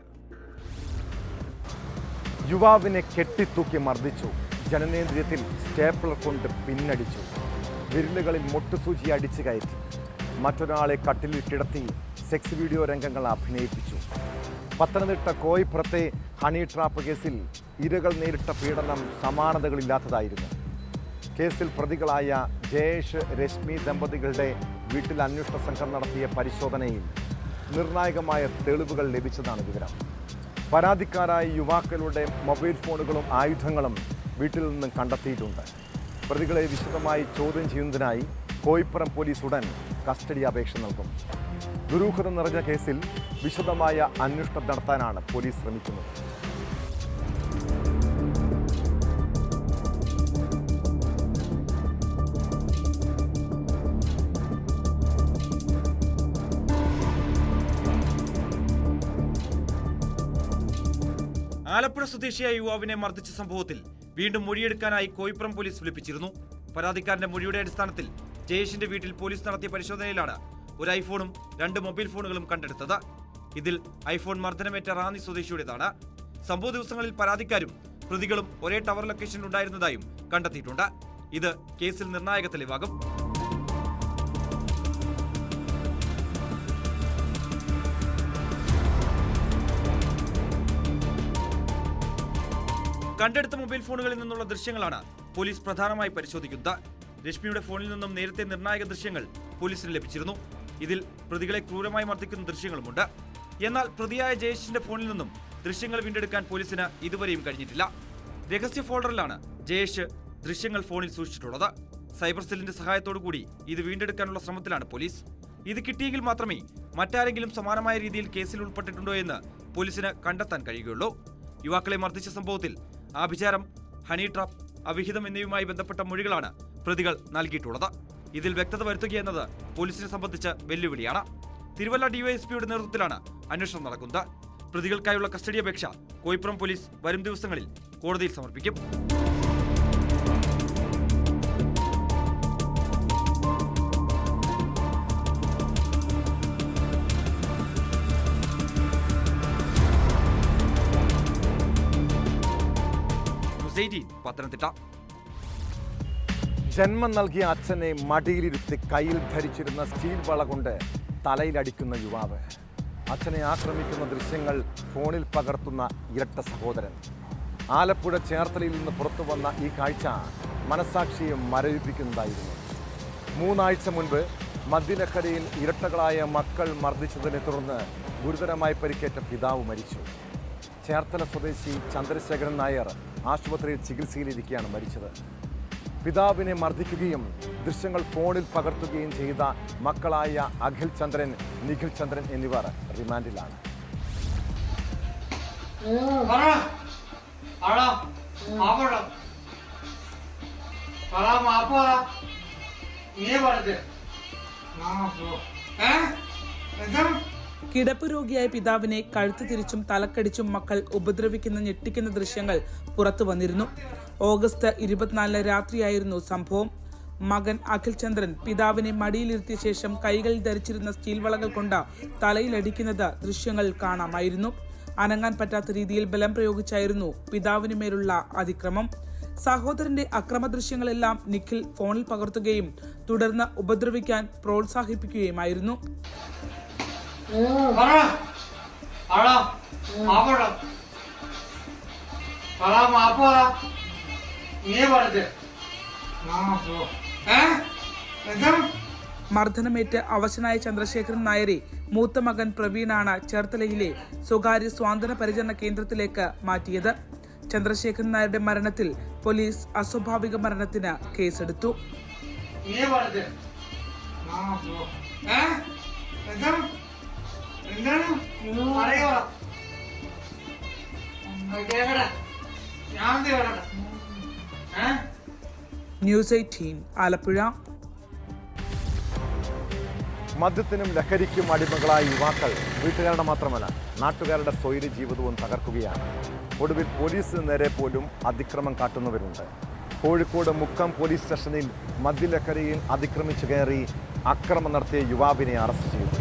യുവാവിനെ കെട്ടിത്തൂക്കി മർദ്ദിച്ചു. ജനനേന്ദ്രിയത്തിൽ സ്റ്റേപ്ലർ കൊണ്ട് പിന്നടിച്ചു. വിരലുകളിൽ മുട്ടുസൂചി അടിച്ചു കയറ്റി. മറ്റൊരാളെ കട്ടിലിൽ കിടത്തി സെക്സ് വീഡിയോ രംഗങ്ങൾ അഭിനയിപ്പിച്ചു. പത്തനംതിട്ട കോയിപ്പുറത്തെ ഹണി ട്രാപ്പ് കേസിൽ ഇരകൾ നേരിട്ട പീഡനം സമാനതകളില്ലാത്തതായിരുന്നു. കേസിൽ പ്രതികളായ ജയേഷ്, രശ്മി ദമ്പതികളുടെ വീട്ടിൽ അന്വേഷണ സംഘം നടത്തിയ പരിശോധനയിൽ നിർണായകമായ തെളിവുകൾ ലഭിച്ചതാണ് വിവരം. പരാതിക്കാരായ യുവാക്കളുടെ മൊബൈൽ ഫോണുകളും ആയുധങ്ങളും വീട്ടിൽ നിന്നും കണ്ടെത്തിയിട്ടുണ്ട്. പ്രതികളെ വിശദമായി ചോദ്യം ചെയ്യുന്നതിനായി കോയിപ്പുറം പോലീസ് ഉടൻ കസ്റ്റഡി അപേക്ഷ നൽകും. ദുരൂഹത നിറഞ്ഞ കേസിൽ വിശദമായ അന്വേഷണം നടത്താനാണ് പോലീസ് ശ്രമിക്കുന്നത്. ആലപ്പുഴ സ്വദേശിയായ യുവാവിനെ മർദ്ദിച്ച സംഭവത്തിൽ വീണ്ടും മൊഴിയെടുക്കാനായി കോയിപ്പുറം പോലീസ് വിളിപ്പിച്ചിരുന്നു. പരാതിക്കാരന്റെ മൊഴിയുടെ അടിസ്ഥാനത്തിൽ ജയേഷിന്റെ വീട്ടിൽ പോലീസ് നടത്തിയ പരിശോധനയിലാണ് ഒരു ഐഫോണും 2 മൊബൈൽ ഫോണുകളും കണ്ടെടുത്തത്. ഇതിൽ ഐഫോൺ മർദ്ദനമേറ്റ റാന്നി സ്വദേശിയുടേതാണ്. സംഭവ ദിവസങ്ങളിൽ പരാതിക്കാരും പ്രതികളും ഒരേ ടവർ ലൊക്കേഷനിൽ ഉണ്ടായിരുന്നതായും കണ്ടെത്തിയിട്ടുണ്ട്. ഇത് കേസിൽ നിർണായക തെളിവാകും. കണ്ടെടുത്ത മൊബൈൽ ഫോണുകളിൽ നിന്നുള്ള ദൃശ്യങ്ങളാണ് പോലീസ് പ്രധാനമായി പരിശോധിക്കുന്നത്. രശ്മിയുടെ ഫോണിൽ നിന്നും നേരത്തെ നിർണായക ദൃശ്യങ്ങൾ പോലീസിന് ലഭിച്ചിരുന്നു. ഇതിൽ പ്രതികളെ ക്രൂരമായി മർദ്ദിക്കുന്ന ദൃശ്യങ്ങളുമുണ്ട്. എന്നാൽ പ്രതിയായ ജയേഷിന്റെ ഫോണിൽ നിന്നും ദൃശ്യങ്ങൾ വീണ്ടെടുക്കാൻ പോലീസിന് ഇതുവരെയും കഴിഞ്ഞിട്ടില്ല. രഹസ്യ ഫോൾഡറിലാണ് ജയേഷ് ദൃശ്യങ്ങൾ ഫോണിൽ സൂക്ഷിച്ചിട്ടുള്ളത്. സൈബർ സെല്ലിന്റെ സഹായത്തോടുകൂടി ഇത് വീണ്ടെടുക്കാനുള്ള ശ്രമത്തിലാണ് പോലീസ്. ഇത് കിട്ടിയെങ്കിൽ മാത്രമേ മറ്റാരെങ്കിലും സമാനമായ രീതിയിൽ കേസിൽ ഉൾപ്പെട്ടിട്ടുണ്ടോ എന്ന് പോലീസിന് കണ്ടെത്താൻ കഴിയുകയുള്ളൂ. യുവാക്കളെ മർദ്ദിച്ച സംഭവത്തിൽ ആഭിചാരം, ഹണി ട്രാപ്പ്, അവിഹിതം എന്നിവയുമായി ബന്ധപ്പെട്ട മൊഴികളാണ് പ്രതികൾ നൽകിയിട്ടുള്ളത്. ഇതിൽ വ്യക്തത വരുത്തുകയെന്നത് പോലീസിനെ സംബന്ധിച്ച് വെല്ലുവിളിയാണ്. തിരുവല്ല ഡിവൈഎസ്പിയുടെ നേതൃത്വത്തിലാണ് അന്വേഷണം നടക്കുന്നത്. പ്രതികൾക്കായുള്ള കസ്റ്റഡി അപേക്ഷ കോയിപ്പുറം പോലീസ് വരും ദിവസങ്ങളിൽ കോടതിയിൽ സമർപ്പിക്കും. പത്തനംതിട്ട. ജന്മം നൽകിയ അച്ഛനെ മടിയിലിരുത്തി കയ്യിൽ ധരിച്ചിരുന്ന സ്റ്റീൽ വള കൊണ്ട് തലയിലടിക്കുന്ന യുവാവ്. അച്ഛനെ ആക്രമിക്കുന്ന ദൃശ്യങ്ങൾ ഫോണിൽ പകർത്തുന്ന ഇരട്ട സഹോദരൻ. ആലപ്പുഴ ചേർത്തലയിൽ നിന്ന് പുറത്തു വന്ന ഈ കാഴ്ച മനസാക്ഷിയെ മരവിപ്പിക്കുന്നതായിരുന്നു. 3 ആഴ്ച മുൻപ് മദ്യലഹരിയിൽ ഇരട്ടകളായ മക്കൾ മർദ്ദിച്ചതിനെ തുടർന്ന് ഗുരുതരമായി പരിക്കേറ്റ പിതാവ് മരിച്ചു. ചേർത്തല സ്വദേശി ചന്ദ്രശേഖരൻ നായർ ആശുപത്രിയിൽ ചികിത്സയിലിരിക്കെയാണ് മരിച്ചത്. പിതാവിനെ മർദ്ദിക്കുകയും ദൃശ്യങ്ങൾ ഫോണിൽ പകർത്തുകയും ചെയ്ത മക്കളായ അഖിൽ ചന്ദ്രൻ, നിഖിൽ ചന്ദ്രൻ എന്നിവർ റിമാൻഡിലാണ്. കിടപ്പ് രോഗിയായ പിതാവിനെ കഴുത്ത് തിരിച്ചും തലക്കടിച്ചും മക്കൾ ഉപദ്രവിക്കുന്ന ഞെട്ടിക്കുന്ന ദൃശ്യങ്ങൾ പുറത്തു വന്നിരുന്നു. ഓഗസ്റ്റ് 24 രാത്രിയായിരുന്നു സംഭവം. മകൻ അഖിൽ ചന്ദ്രൻ പിതാവിനെ മടിയിലിരുത്തിയ ശേഷം കൈകളിൽ ധരിച്ചിരുന്ന സ്റ്റീൽ വളകൾ കൊണ്ട് തലയിലടിക്കുന്നത് ദൃശ്യങ്ങൾ കാണാമായിരുന്നു. അനങ്ങാൻ പറ്റാത്ത രീതിയിൽ ബലം പ്രയോഗിച്ചായിരുന്നു പിതാവിന് മേലുള്ള അതിക്രമം. സഹോദരന്റെ അക്രമ ദൃശ്യങ്ങളെല്ലാം നിഖിൽ ഫോണിൽ പകർത്തുകയും തുടർന്ന് ഉപദ്രവിക്കാൻ പ്രോത്സാഹിപ്പിക്കുകയുമായിരുന്നു. മർദ്ദനമേറ്റ് അവശനായ ചന്ദ്രശേഖരൻ നായരെ മൂത്ത മകൻ പ്രവീണാണ് ചേർത്തലയിലെ സ്വകാര്യ സ്വാതന്ത്ര്യ പരിചരണ കേന്ദ്രത്തിലേക്ക് മാറ്റിയത്. ചന്ദ്രശേഖരൻ നായരുടെ മരണത്തിൽ പോലീസ് അസ്വാഭാവിക മരണത്തിന് കേസെടുത്തു. ന്യൂസ് 18 ആലപ്പുഴ. മദ്യത്തിനും ലഹരിക്കും അടിമകളായ യുവാക്കൾ വീട്ടുകാരുടെ മാത്രമല്ല നാട്ടുകാരുടെ സ്വൈര്യ ജീവിതവും തകർക്കുകയാണ്. ഒടുവിൽ പോലീസിന് നേരെ പോലും അതിക്രമം കാട്ടുന്നവരുണ്ട്. കോഴിക്കോട് മുക്കം പോലീസ് സ്റ്റേഷനിൽ മദ്യലഹരിയിൽ അതിക്രമിച്ചു കയറി അക്രമം നടത്തിയ യുവാവിനെ അറസ്റ്റ് ചെയ്തു.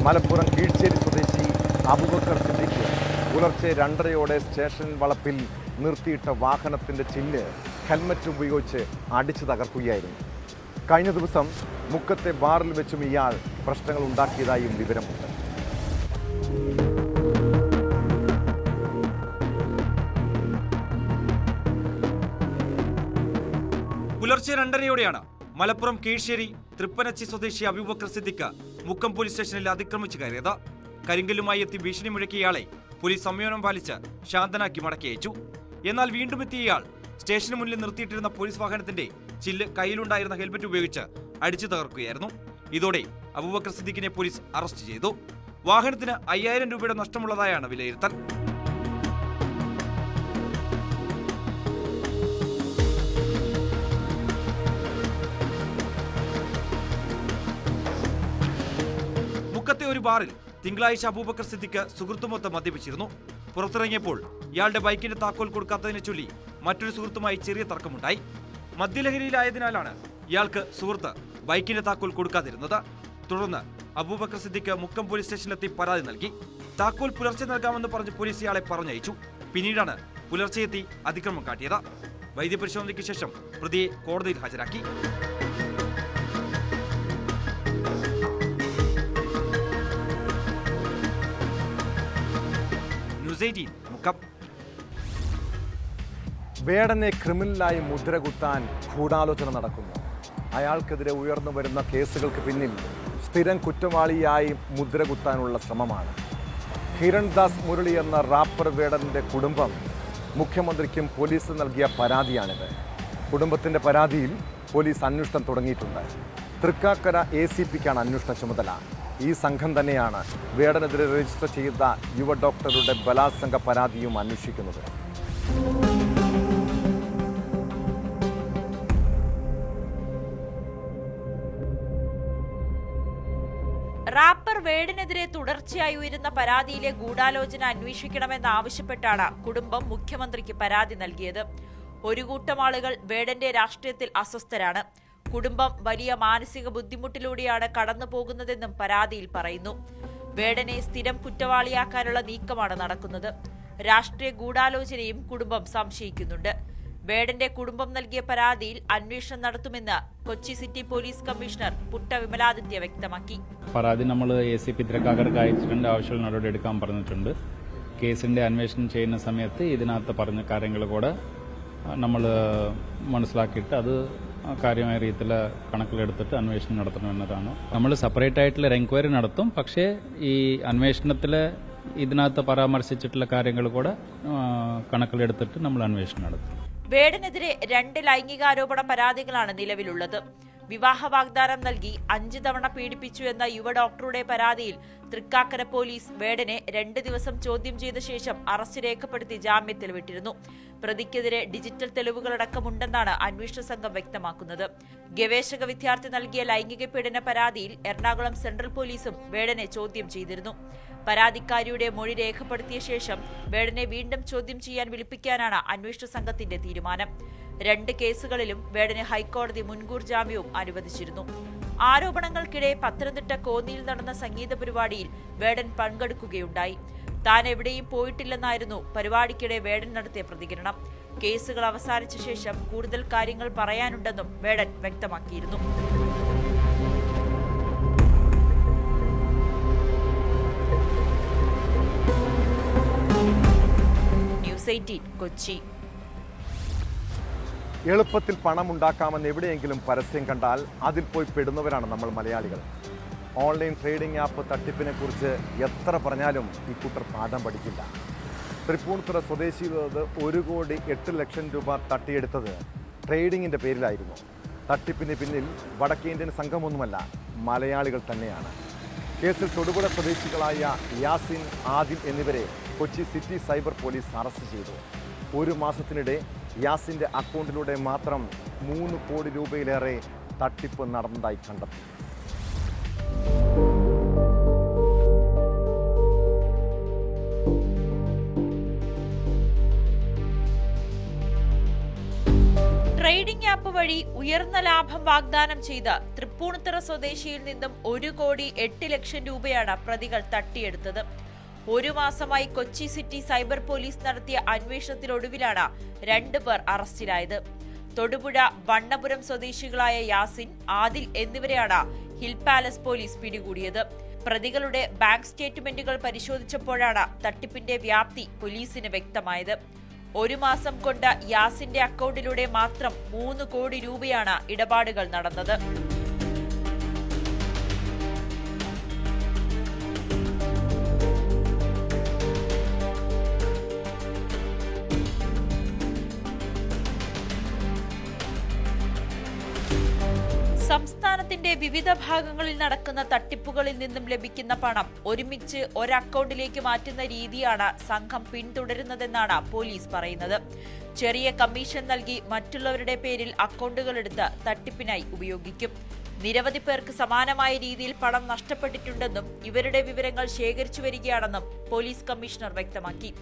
മലപ്പുറം കീഴ്ശ്ശേരി സ്വദേശി അബൂബക്കർ സിദ്ദീഖ് പുലർച്ചെ 2:30 സ്റ്റേഷൻ വളപ്പിൽ നിർത്തിയിട്ട വാഹനത്തിൻ്റെ ചില്ല് ഹെൽമറ്റ് ഉപയോഗിച്ച് അടിച്ചു തകർക്കുകയായിരുന്നു. കഴിഞ്ഞ ദിവസം മുക്കത്തെ ബാറിൽ വെച്ചും ഇയാൾ പ്രശ്നങ്ങൾ ഉണ്ടാക്കിയതായും വിവരമുണ്ട്. പുലർച്ചെ 2:30 മലപ്പുറം കീഴ്ശ്ശേരി തൃപ്പനച്ചി സ്വദേശി അബൂബക്കർ സിദ്ദീഖ് മുക്കം പോലീസ് സ്റ്റേഷനിൽ അതിക്രമിച്ചു കയറിയത്. കരിങ്കല്ലുമായി എത്തി ഭീഷണി മുഴക്കിയ ഇയാളെ പോലീസ് സംയമനം പാലിച്ച് ശാന്തനാക്കി മടക്കി അയച്ചു. എന്നാൽ വീണ്ടും എത്തിയ ഇയാൾ സ്റ്റേഷന് മുന്നിൽ നിർത്തിയിട്ടിരുന്ന പോലീസ് വാഹനത്തിന്റെ ചില്ല് കയ്യിലുണ്ടായിരുന്ന ഹെൽമറ്റ് ഉപയോഗിച്ച് അടിച്ചു തകർക്കുകയായിരുന്നു. ഇതോടെ അബൂബക്കർ സിദ്ദീഖിനെ പോലീസ് അറസ്റ്റ് ചെയ്തു. വാഹനത്തിന് 5000 രൂപയുടെ നഷ്ടമുള്ളതായാണ് വിലയിരുത്തൽ. മുക്കത്തെ ഒരു ബാറിൽ തിങ്കളാഴ്ച അബൂബക്കർ സിദ്ദീഖ് സുഹൃത്തുമൊത്ത് മദ്യപിച്ചിരുന്നു. പുറത്തിറങ്ങിയപ്പോൾ ഇയാളുടെ ബൈക്കിന്റെ താക്കോൽ കൊടുക്കാത്തതിനെ ചൊല്ലി മറ്റൊരു സുഹൃത്തുമായി ചെറിയ തർക്കമുണ്ടായി. മദ്യലഹരിയിലായതിനാലാണ് ഇയാൾക്ക് സുഹൃത്ത് ബൈക്കിന്റെ താക്കോൽ കൊടുക്കാതിരുന്നത്. തുടർന്ന് അബൂബക്കർ സിദ്ദീഖ് മുക്കം പോലീസ് സ്റ്റേഷനിലെത്തി പരാതി നൽകി. താക്കോൽ പുലർച്ചെ നൽകാമെന്ന് പറഞ്ഞ് പോലീസ് ഇയാളെ പറഞ്ഞയച്ചു. പിന്നീടാണ് പുലർച്ചെയെത്തി അതിക്രമം കാട്ടിയത്. വൈദ്യപരിശോധനയ്ക്ക് ശേഷം പ്രതിയെ കോടതിയിൽ ഹാജരാക്കി. ന്യൂസ് 18 മുക്കം. വേടനെ ക്രിമിനലായി മുദ്രകുത്താൻ ഗൂഢാലോചന നടക്കുന്നു. അയാൾക്കെതിരെ ഉയർന്നു വരുന്ന കേസുകൾക്ക് പിന്നിൽ സ്ഥിരം കുറ്റവാളിയായി മുദ്രകുത്താനുള്ള ശ്രമമാണ്. ഹിരൺദാസ് മുരളി എന്ന റാപ്പർ വേടന്റെ കുടുംബം മുഖ്യമന്ത്രിക്കും പോലീസ് നൽകിയ പരാതിയാണിത്. കുടുംബത്തിൻ്റെ പരാതിയിൽ പോലീസ് അന്വേഷണം തുടങ്ങിയിട്ടുണ്ട്. തൃക്കാക്കര ACPക്കാണ് അന്വേഷണ ചുമതല. ഈ സംഘം തന്നെയാണ് വേടനെതിരെ രജിസ്റ്റർ ചെയ്ത യുവ ഡോക്ടറുടെ ബലാത്സംഗ പരാതിയും അന്വേഷിക്കുന്നത്. റാപ്പർ വേടനെതിരെ തുടർച്ചയായി ഉയരുന്ന പരാതിയിലെ ഗൂഢാലോചന അന്വേഷിക്കണമെന്നാവശ്യപ്പെട്ടാണ് കുടുംബം മുഖ്യമന്ത്രിക്ക് പരാതി നൽകിയത്. ഒരു കൂട്ടം ആളുകൾ വേടന്റെ രാഷ്ട്രീയത്തിൽ അസ്വസ്ഥരാണ്. കുടുംബം വലിയ മാനസിക ബുദ്ധിമുട്ടിലൂടെയാണ് കടന്നു പോകുന്നതെന്നും പരാതിയിൽ പറയുന്നു. വേടനെ സ്ഥിരം കുറ്റവാളിയാക്കാനുള്ള നീക്കമാണ് നടക്കുന്നത്. രാഷ്ട്രീയ ഗൂഢാലോചനയും കുടുംബം സംശയിക്കുന്നുണ്ട്. വേടന്റെ കുടുംബം നൽകിയ പരാതിയിൽ അന്വേഷണം നടത്തുമെന്ന് Kochi city police commissioner Putta Vimaladitya വ്യക്തമാക്കി. പരാതി നമ്മൾ ACP തൃക്കാക്കരക്ക് അയച്ചിട്ടുണ്ട്. ആവശ്യമുള്ള നടപടി എടുക്കാൻ പറഞ്ഞിട്ടുണ്ട്. കേസിന്റെ അന്വേഷണം ചെയ്യുന്ന സമയത്ത് ഇതിനകത്ത് പറഞ്ഞ കാര്യങ്ങൾ കൂടെ നമ്മൾ മനസ്സിലാക്കിയിട്ട് അത് കാര്യമായ രീതിയിൽ കണക്കിലെടുത്തിട്ട് അന്വേഷണം നടത്തണമെന്നതാണ്. നമ്മൾ സെപ്പറേറ്റ് ആയിട്ടുള്ള എൻക്വയറി നടത്തും. പക്ഷേ ഈ അന്വേഷണത്തിൽ ഇതിനകത്ത് പരാമർശിച്ചിട്ടുള്ള കാര്യങ്ങൾ കൂടെ കണക്കിലെടുത്തിട്ട് നമ്മൾ അന്വേഷണം നടത്തും. വേടനെതിരെ 2 ലൈംഗികാരോപണ പരാതികളാണ് നിലവിലുള്ളത്. വിവാഹ വാഗ്ദാനം നൽകി 5 തവണ പീഡിപ്പിച്ചു എന്ന യുവ ഡോക്ടറുടെ പരാതിയിൽ തൃക്കാക്കര പോലീസ് വേടനെ 2 ദിവസം ചോദ്യം ചെയ്ത ശേഷം അറസ്റ്റ് രേഖപ്പെടുത്തി ജാമ്യത്തിൽ വിട്ടിരുന്നു. പ്രതിക്കെതിരെ ഡിജിറ്റൽ തെളിവുകളടക്കമുണ്ടെന്നാണ് അന്വേഷണ സംഘം വ്യക്തമാക്കുന്നത്. ഗവേഷക വിദ്യാർത്ഥി നൽകിയ ലൈംഗിക പീഡന പരാതിയിൽ എറണാകുളം സെൻട്രൽ പോലീസും വേടനെ ചോദ്യം ചെയ്തിരുന്നു. പരാതിക്കാരിയുടെ മൊഴി രേഖപ്പെടുത്തിയ ശേഷം വേടനെ വീണ്ടും ചോദ്യം ചെയ്യാൻ വിളിപ്പിക്കാനാണ് അന്വേഷണ സംഘത്തിന്റെ തീരുമാനം. 2 കേസുകളിലും വേടന് ഹൈക്കോടതി മുൻകൂർ ജാമ്യവും അനുവദിച്ചിരുന്നു. ആരോപണങ്ങൾക്കിടെ പത്തനംതിട്ട കോന്നിയിൽ നടന്ന സംഗീത പരിപാടിയിൽ വേടൻ പങ്കെടുക്കുകയുണ്ടായി. താൻ എവിടെയും പോയിട്ടില്ലെന്നായിരുന്നു പരിപാടിക്കിടെ വേടൻ നടത്തിയ പ്രതികരണം. കേസുകൾ അവസാനിച്ച ശേഷം കൂടുതൽ കാര്യങ്ങൾ പറയാനുണ്ടെന്നും വേടൻ വ്യക്തമാക്കിയിരുന്നു. ന്യൂസ് 18 കൊച്ചി. എളുപ്പത്തിൽ പണമുണ്ടാക്കാമെന്ന് എവിടെയെങ്കിലും പരസ്യം കണ്ടാൽ അതിൽ പോയി പെടുന്നവരാണ് നമ്മൾ മലയാളികൾ. ഓൺലൈൻ ട്രേഡിംഗ് ആപ്പ് തട്ടിപ്പിനെ കുറിച്ച് എത്ര പറഞ്ഞാലും ഈ കൂട്ടർ പാഠം പഠിക്കില്ല. തൃപ്പൂണിത്തുറ സ്വദേശിയുടെ 1,08,00,000 രൂപ തട്ടിയെടുത്തത് ട്രേഡിങ്ങിൻ്റെ പേരിലായിരുന്നു. തട്ടിപ്പിന് പിന്നിൽ വടക്കേന്ത്യൻ സംഘമൊന്നുമല്ല, മലയാളികൾ തന്നെയാണ്. കേസിൽ തൊടുപുഴ സ്വദേശികളായ യാസിൻ, ആദിൽ എന്നിവരെ Kochi city cyber police arrest ചെയ്തു. 1 മാസത്തിനിടെ യാസിൻ്റെ അക്കൗണ്ടിലൂടെ മാത്രം 3 കോടി രൂപയിലേറെ തട്ടിപ്പ് നടന്നതായി കണ്ടെത്തി. ട്രേഡിംഗ് ആപ്പ് വഴി ഉയർന്ന ലാഭം വാഗ്ദാനം ചെയ്ത് തൃപ്പൂണിത്തുറ സ്വദേശിയിൽ നിന്നും 1,08,00,000 രൂപയാണ് പ്രതികൾ തട്ടിയെടുത്തത്. 1 മാസമായി കൊച്ചി സിറ്റി സൈബർ പോലീസ് നടത്തിയ അന്വേഷണത്തിനൊടുവിലാണ് 2 പേർ അറസ്റ്റിലായത്. തൊടുപുഴ വണ്ണപുരം സ്വദേശികളായ യാസിൻ, ആദിൽ എന്നിവരെയാണ് ഹിൽ പാലസ് പോലീസ് പിടികൂടിയത്. പ്രതികളുടെ ബാങ്ക് സ്റ്റേറ്റ്മെന്റുകൾ പരിശോധിച്ചപ്പോഴാണ് തട്ടിപ്പിന്റെ വ്യാപ്തി പോലീസിന് വ്യക്തമായത്. 1 മാസം കൊണ്ട് യാസിന്റെ അക്കൗണ്ടിലൂടെ മാത്രം 3 കോടി രൂപയാണ് ഇടപാടുകൾ നടന്നത്. സംസ്ഥാനത്തിന്റെ വിവിധ ഭാഗങ്ങളിൽ നടക്കുന്ന തട്ടിപ്പുകളിൽ നിന്നും ലഭിക്കുന്ന പണം ഒരുമിച്ച് ഒരു അക്കൗണ്ടിലേക്ക് മാറ്റുന്ന രീതിയാണ് സംഘം പിന്തുടരുന്നതെന്നാണ് പോലീസ് പറയുന്നത്. ചെറിയ കമ്മീഷൻ നൽകി മറ്റുള്ളവരുടെ പേരിൽ അക്കൗണ്ടുകൾ എടുത്ത് തട്ടിപ്പിനായി ഉപയോഗിക്കും. നിരവധി പേർക്ക് സമാനമായ രീതിയിൽ പണം നഷ്ടപ്പെട്ടിട്ടുണ്ടെന്നും ഇവരുടെ വിവരങ്ങൾ ശേഖരിച്ചു വരികയാണെന്നും പോലീസ് കമ്മീഷണർ വ്യക്തമാക്കി.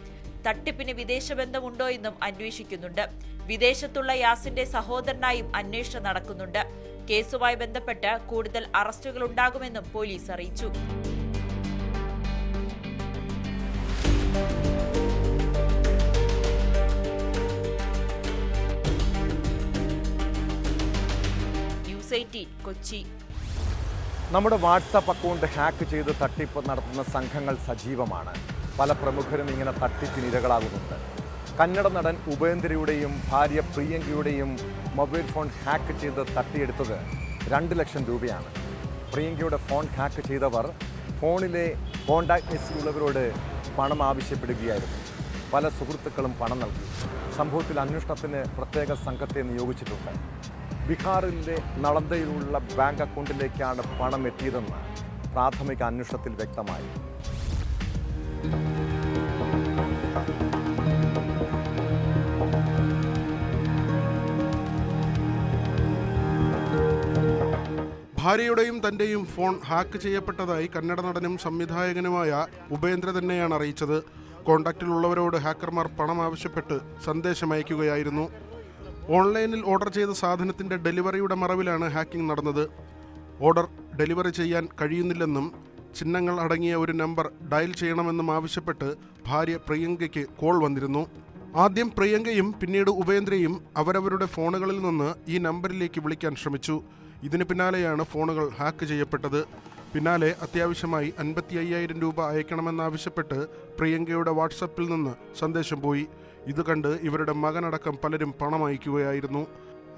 തട്ടിപ്പിന് വിദേശ ബന്ധമുണ്ടോ എന്നും അന്വേഷിക്കുന്നുണ്ട്. വിദേശത്തുള്ള യാസിന്റെ സഹോദരനായും അന്വേഷണം നടക്കുന്നുണ്ട്. കേസുമായി ബന്ധപ്പെട്ട് കൂടുതൽ അറസ്റ്റുകൾ ഉണ്ടാകുമെന്നും പോലീസ് അറിയിച്ചു. ന്യൂസ് 18 കൊച്ചി. നമ്മുടെ വാട്സാപ്പ് അക്കൗണ്ട് ഹാക്ക് ചെയ്ത് തട്ടിപ്പ് നടത്തുന്ന സംഘങ്ങൾ സജീവമാണ്. പല പ്രമുഖരും ഇങ്ങനെ തട്ടിപ്പിനിരകളാകുന്നുണ്ട്. കന്നഡ നടൻ ഉപേന്ദ്രയുടെയും ഭാര്യ പ്രിയങ്കയുടെയും മൊബൈൽ ഫോൺ ഹാക്ക് ചെയ്ത് തട്ടിയെടുത്തത് 2 ലക്ഷം രൂപയാണ്. പ്രിയങ്കയുടെ ഫോൺ ഹാക്ക് ചെയ്തവർ ഫോണിലെ കോൺടാക്ട് ലിസ്റ്റിലുള്ളവരോട് പണം ആവശ്യപ്പെടുകയായിരുന്നു. പല സുഹൃത്തുക്കളും പണം നൽകി. സംഭവത്തിൽ അന്വേഷണത്തിന് പ്രത്യേക സംഘത്തെ നിയോഗിച്ചിട്ടുണ്ട്. ബീഹാറിലെ നളന്ദയിലുള്ള ബാങ്ക് അക്കൗണ്ടിലേക്കാണ് പണം എത്തിയതെന്ന് പ്രാഥമിക അന്വേഷണത്തിൽ വ്യക്തമായി. ഭാര്യയുടെയും തൻ്റെയും ഫോൺ ഹാക്ക് ചെയ്യപ്പെട്ടതായി കന്നഡ നടനും സംവിധായകനുമായ ഉപേന്ദ്ര തന്നെയാണ് അറിയിച്ചത്. കോൺടാക്റ്റിലുള്ളവരോട് ഹാക്കർമാർ പണം ആവശ്യപ്പെട്ട് സന്ദേശം അയക്കുകയായിരുന്നു. ഓൺലൈനിൽ ഓർഡർ ചെയ്ത സാധനത്തിൻ്റെ ഡെലിവറിയുടെ മറവിലാണ് ഹാക്കിംഗ് നടന്നത്. ഓർഡർ ഡെലിവറി ചെയ്യാൻ കഴിയുന്നില്ലെന്നും ചിഹ്നങ്ങൾ അടങ്ങിയ ഒരു നമ്പർ ഡയൽ ചെയ്യണമെന്നും ആവശ്യപ്പെട്ട് ഭാര്യ പ്രിയങ്കയ്ക്ക് കോൾ വന്നിരുന്നു. ആദ്യം പ്രിയങ്കയും പിന്നീട് ഉപേന്ദ്രയും അവരവരുടെ ഫോണുകളിൽ നിന്ന് ഈ നമ്പറിലേക്ക് വിളിക്കാൻ ശ്രമിച്ചു. ഇതിന് പിന്നാലെയാണ് ഫോണുകൾ ഹാക്ക് ചെയ്യപ്പെട്ടത്. പിന്നാലെ അത്യാവശ്യമായി 55,000 രൂപ അയക്കണമെന്നാവശ്യപ്പെട്ട് പ്രിയങ്കയുടെ വാട്സപ്പിൽ നിന്ന് സന്ദേശം പോയി. ഇത് കണ്ട് ഇവരുടെ മകനടക്കം പലരും പണം അയക്കുകയായിരുന്നു.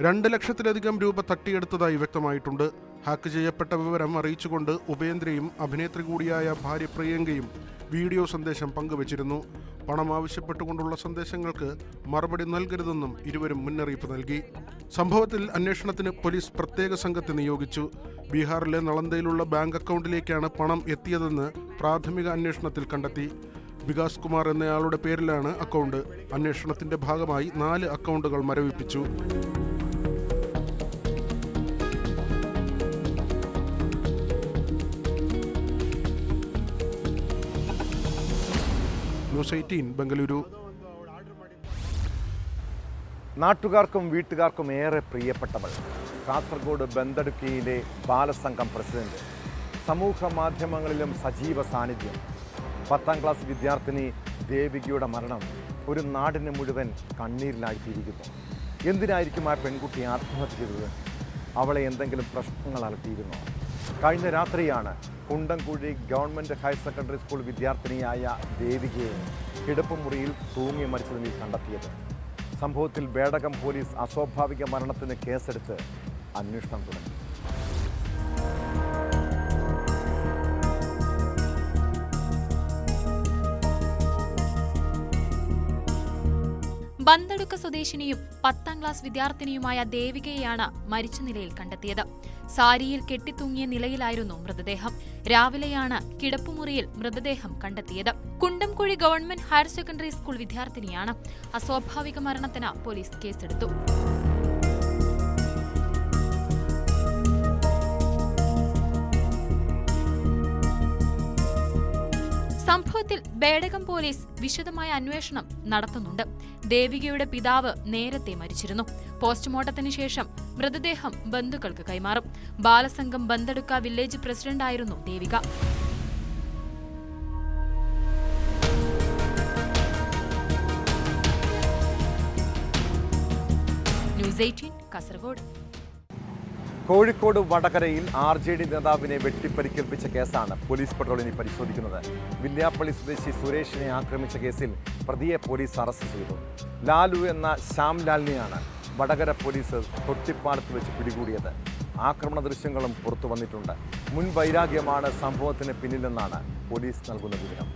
2 ലക്ഷത്തിലധികം രൂപ തട്ടിയെടുത്തതായി വ്യക്തമായിട്ടുണ്ട്. ഹാക്ക് ചെയ്യപ്പെട്ട വിവരം അറിയിച്ചുകൊണ്ട് ഉപേന്ദ്രയും അഭിനേത്രി കൂടിയായ ഭാര്യ പ്രിയങ്കയും വീഡിയോ സന്ദേശം പങ്കുവച്ചിരുന്നു. പണം ആവശ്യപ്പെട്ടുകൊണ്ടുള്ള സന്ദേശങ്ങൾക്ക് മറുപടി നൽകരുതെന്നും ഇരുവരും മുന്നറിയിപ്പ് നൽകി. സംഭവത്തിൽ അന്വേഷണത്തിന് പോലീസ് പ്രത്യേക സംഘത്തെ നിയോഗിച്ചു. ബീഹാറിലെ നളന്ദയിലുള്ള ബാങ്ക് അക്കൗണ്ടിലേക്കാണ് പണം എത്തിയതെന്ന് പ്രാഥമിക അന്വേഷണത്തിൽ കണ്ടെത്തി. വികാസ് കുമാർ എന്നയാളുടെ പേരിലാണ് അക്കൗണ്ട്. അന്വേഷണത്തിന്റെ ഭാഗമായി 4 അക്കൗണ്ടുകൾ മരവിപ്പിച്ചു. ന്യൂസ് 18 ബംഗളൂരു. നാട്ടുകാർക്കും വീട്ടുകാർക്കും ഏറെ പ്രിയപ്പെട്ടവൾ കാസർഗോഡ് ബന്ദടുക്കയിലെ ബാലസംഘം പ്രസിഡന്റ്. സമൂഹ മാധ്യമങ്ങളിലും സജീവ സാന്നിധ്യം. 10ാം ക്ലാസ് വിദ്യാർത്ഥിനി ദേവികയുടെ മരണം ഒരു നാടിന് മുഴുവൻ കണ്ണീരിലാഴ്ത്തിയിരിക്കുന്നു. എന്തിനായിരിക്കും ആ പെൺകുട്ടി ആത്മഹത്യ ചെയ്തത്? അവളെ എന്തെങ്കിലും പ്രശ്നങ്ങൾ അലട്ടിയിരുന്നോ? കഴിഞ്ഞ രാത്രിയാണ് Kundamkuzhi government higher secondary school വിദ്യാർത്ഥിനിയായ ദേവികയെ കിടപ്പുമുറിയിൽ തൂങ്ങി മരിച്ച നിലയിൽ കണ്ടെത്തിയത്. സംഭവത്തിൽ ബേഡകം പോലീസ് അസ്വാഭാവിക മരണത്തിന് കേസെടുത്ത് അന്വേഷണം തുടങ്ങി. ബന്തടുക്ക സ്വദേശിനിയും 10ാം ക്ലാസ് വിദ്യാർത്ഥിനിയുമായ ദേവികയെയാണ് മരിച്ച നിലയിൽ കണ്ടെത്തിയത്. സാരിയിൽ കെട്ടിത്തൂങ്ങിയ നിലയിലായിരുന്നു മൃതദേഹം. രാവിലെയാണ് കിടപ്പുമുറിയിൽ മൃതദേഹം കണ്ടെത്തിയത്. Kundamkuzhi government higher secondary school വിദ്യാർത്ഥിനിയാണ്. അസ്വാഭാവിക മരണത്തിന് പോലീസ് കേസെടുത്തു. സംഭവത്തിൽ ബേഡകം പോലീസ് വിശദമായ അന്വേഷണം നടത്തുന്നുണ്ട്. ദേവികയുടെ പിതാവ് നേരത്തെ മരിച്ചിരുന്നു. പോസ്റ്റ്മോർട്ടത്തിന് ശേഷം മൃതദേഹം ബന്ധുക്കൾക്ക് കൈമാറും. ബാലസംഘം ബന്തടുക്ക വില്ലേജ് പ്രസിഡന്റായിരുന്നു ദേവിക. ന്യൂസ് 18 കാസർഗോഡ്. കോഴിക്കോട് വടകരയിൽ RJD നേതാവിനെ വെട്ടിപ്പരിക്കേൽപ്പിച്ച കേസാണ് പോലീസ് പട്രോളിനെ പരിശോധിക്കുന്നത്. വില്യാപ്പള്ളി സ്വദേശി സുരേഷിനെ ആക്രമിച്ച കേസിൽ പ്രതിയെ പോലീസ് അറസ്റ്റ് ചെയ്തു. ലാലു എന്ന ശ്യാംലാലിനെയാണ് വടകര പോലീസ് തൊട്ടിപ്പാലത്ത് വെച്ച് പിടികൂടിയത്. ആക്രമണ ദൃശ്യങ്ങളും പുറത്തു വന്നിട്ടുണ്ട്. മുൻ വൈരാഗ്യമാണ് സംഭവത്തിന് പിന്നിലെന്നാണ് പോലീസ് നൽകുന്ന വിവരം.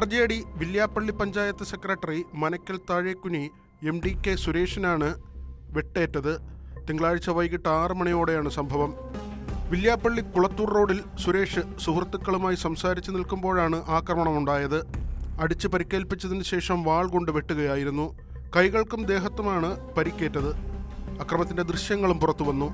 RJD Villiappally panchayat secretary Manakkal Thazhekkuni MDK സുരേഷിനാണ് വെട്ടേറ്റത്. തിങ്കളാഴ്ച വൈകിട്ട് 6 മണിയോടെയാണ് സംഭവം. വില്യാപ്പള്ളി കുളത്തൂർ റോഡിൽ സുരേഷ് സുഹൃത്തുക്കളുമായി സംസാരിച്ചു നിൽക്കുമ്പോഴാണ് ആക്രമണമുണ്ടായത്. അടിച്ച് പരിക്കേൽപ്പിച്ചതിന് ശേഷം വാൾ കൊണ്ട് വെട്ടുകയായിരുന്നു. കൈകൾക്കും ദേഹത്തുമാണ് പരിക്കേറ്റത്. അക്രമത്തിന്റെ ദൃശ്യങ്ങളും പുറത്തുവന്നു.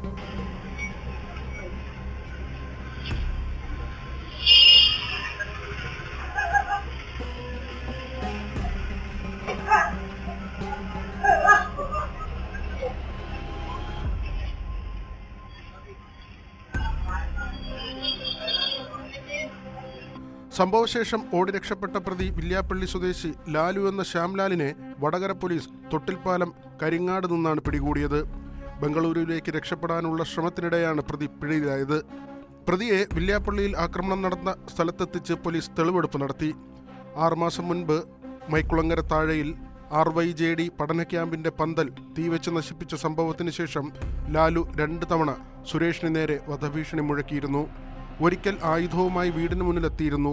സംഭവശേഷം ഓടി രക്ഷപ്പെട്ട പ്രതി വില്യാപ്പള്ളി സ്വദേശി ലാലു എന്ന ശ്യാംലാലിനെ വടകര പോലീസ് തൊട്ടിൽപ്പാലം കരിങ്ങാട് നിന്നാണ് പിടികൂടിയത്. ബംഗളൂരുവിലേക്ക് രക്ഷപ്പെടാനുള്ള ശ്രമത്തിനിടെയാണ് പ്രതി പിടിയിലായത്. പ്രതിയെ വില്യാപ്പള്ളിയിൽ ആക്രമണം നടന്ന സ്ഥലത്തെത്തിച്ച് പോലീസ് തെളിവെടുപ്പ് നടത്തി. 6 മാസം മുൻപ് മൈക്കുളങ്ങര താഴെയിൽ RYJD പഠന ക്യാമ്പിന്റെ പന്തൽ തീവെച്ച് നശിപ്പിച്ച സംഭവത്തിന് ശേഷം ലാലു 2 തവണ സുരേഷിന് നേരെ വധഭീഷണി മുഴക്കിയിരുന്നു. ഒരിക്കൽ ആയുധവുമായി വീടിന് മുന്നിലെത്തിയിരുന്നു.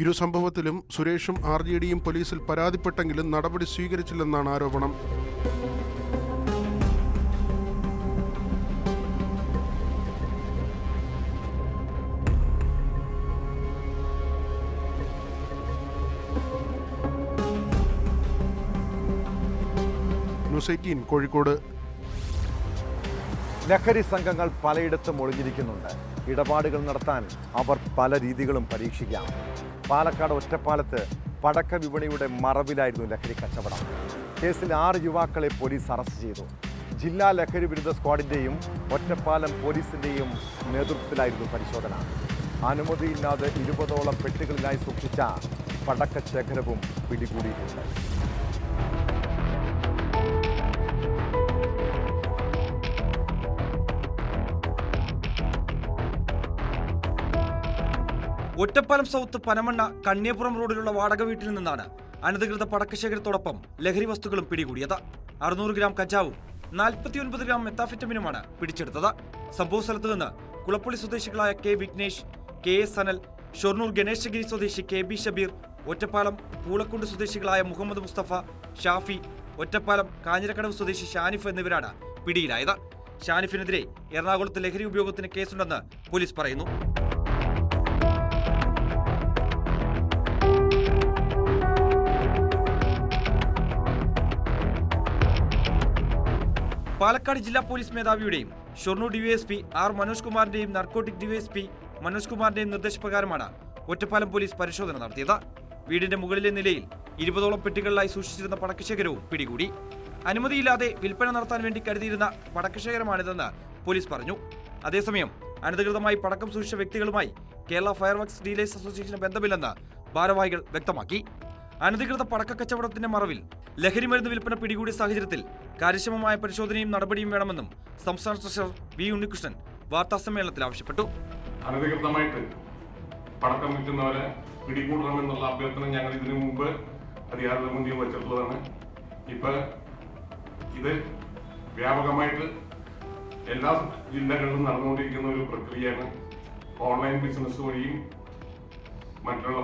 ഇരു സംഭവത്തിലും സുരേഷും RJDയും പോലീസിൽ പരാതിപ്പെട്ടെങ്കിലും നടപടി സ്വീകരിച്ചില്ലെന്നാണ് ആരോപണം. ന്യൂസ് 18 കോഴിക്കോട്. ലഹരി സംഘങ്ങൾ പലയിടത്തും ഒളിഞ്ഞിരിക്കുന്നുണ്ട്. ഇടപാടുകൾ നടത്താൻ അവർ പല രീതികളും പരീക്ഷിക്കാം. പാലക്കാട് ഒറ്റപ്പാലത്ത് പടക്ക വിപണിയുടെ മറവിലായിരുന്നു ലഹരി കച്ചവടം. കേസിൽ 6 യുവാക്കളെ പോലീസ് അറസ്റ്റ് ചെയ്തു. ജില്ലാ ലഹരി വിരുദ്ധ സ്ക്വാഡിൻ്റെയും ഒറ്റപ്പാലം പോലീസിൻ്റെയും നേതൃത്വത്തിലായിരുന്നു പരിശോധന. അനുമതിയില്ലാതെ 20ഓളം പെട്ടികളിലായി സൂക്ഷിച്ച പടക്ക ശേഖരവും പിടികൂടിയിട്ടുണ്ട്. ഒറ്റപ്പാലം സൗത്ത് പനമണ്ണ കണ്ണിയപുരം റോഡിലുള്ള വാടക വീട്ടിൽ നിന്നാണ് അനധികൃത പടക്കശേഖരത്തോടൊപ്പം ലഹരി വസ്തുക്കളും പിടികൂടിയത്. 600 ഗ്രാം കഞ്ചാവും 49 ഗ്രാം മെത്താഫെറ്റമിനുമാണ് പിടിച്ചെടുത്തത്. സംഭവ സ്ഥലത്ത് നിന്ന് കുളപ്പള്ളി സ്വദേശികളായ K Vignesh, K S Sanal, Shoranur Ganeshagiri സ്വദേശി കെ ബി ഷബീർ, ഒറ്റപ്പാലം പൂളക്കുണ്ട് സ്വദേശികളായ മുഹമ്മദ് മുസ്തഫ, ഷാഫി, ഒറ്റപ്പാലം കാഞ്ഞിരക്കടവ് സ്വദേശി ഷാനിഫ് എന്നിവരാണ് പിടിയിലായത്. ഷാനിഫിനെതിരെ എറണാകുളത്ത് ലഹരി ഉപയോഗത്തിന് കേസുണ്ടെന്ന് പോലീസ് പറയുന്നു. പാലക്കാട് ജില്ലാ പോലീസ് മേധാവിയുടെയും ഷൊർണൂർ ഡിവൈഎസ്പി ആർ മനോജ് കുമാറിന്റെയും നാർക്കോട്ടിക് ഡിവൈഎസ്പി മനോജ് കുമാറിന്റെയും നിർദ്ദേശപ്രകാരമാണ് ഒറ്റപ്പാലം പോലീസ് പരിശോധന നടത്തിയത്. വീടിന്റെ മുകളിലെ നിലയിൽ 20ഓളം പെട്ടികളിലായി സൂക്ഷിച്ചിരുന്ന പടക്കശേഖരവും പിടികൂടി. അനുമതിയില്ലാതെ വിൽപ്പന നടത്താൻ വേണ്ടി കരുതിയിരുന്ന പടക്കശേഖരമാണിതെന്ന് പോലീസ് പറഞ്ഞു. അതേസമയം അനധികൃതമായി പടക്കം സൂക്ഷിച്ച വ്യക്തികളുമായി കേരള ഫയർവർക്സ് ഡീലേഴ്സ് അസോസിയേഷന് ബന്ധമില്ലെന്ന് ഭാരവാഹികൾ വ്യക്തമാക്കി. അനധികൃത പടക്ക കച്ചവടത്തിന്റെ മറവിൽ ലഹരിമരുന്ന് വിൽപ്പന പിടികൂടിയ സാഹചര്യത്തിൽ കാര്യക്ഷമമായ പരിശോധനയും നടപടിയും വേണമെന്നും സംസ്ഥാന ട്രഷറർ വി ഉണ്ണികൃഷ്ണൻ വാർത്താസമ്മേളനത്തിൽ ആവശ്യപ്പെട്ടു. അനധികൃതമായിട്ട് പടക്കം വിൽക്കുന്നവരെ പിടികൂടണമെന്നുള്ള അഭ്യർത്ഥന ഞങ്ങൾ ഇതിനു മുമ്പ് അധികാരികളുടെ മുന്നിൽ വച്ചിട്ടുള്ളതാണ്. ഇപ്പൊ ഇത് വ്യാപകമായിട്ട് എല്ലാ ജില്ലകളിലും നടന്നുകൊണ്ടിരിക്കുന്ന ഒരു പ്രക്രിയയാണ്. ഓൺലൈൻ ബിസിനസ് വഴിയും മറ്റുള്ള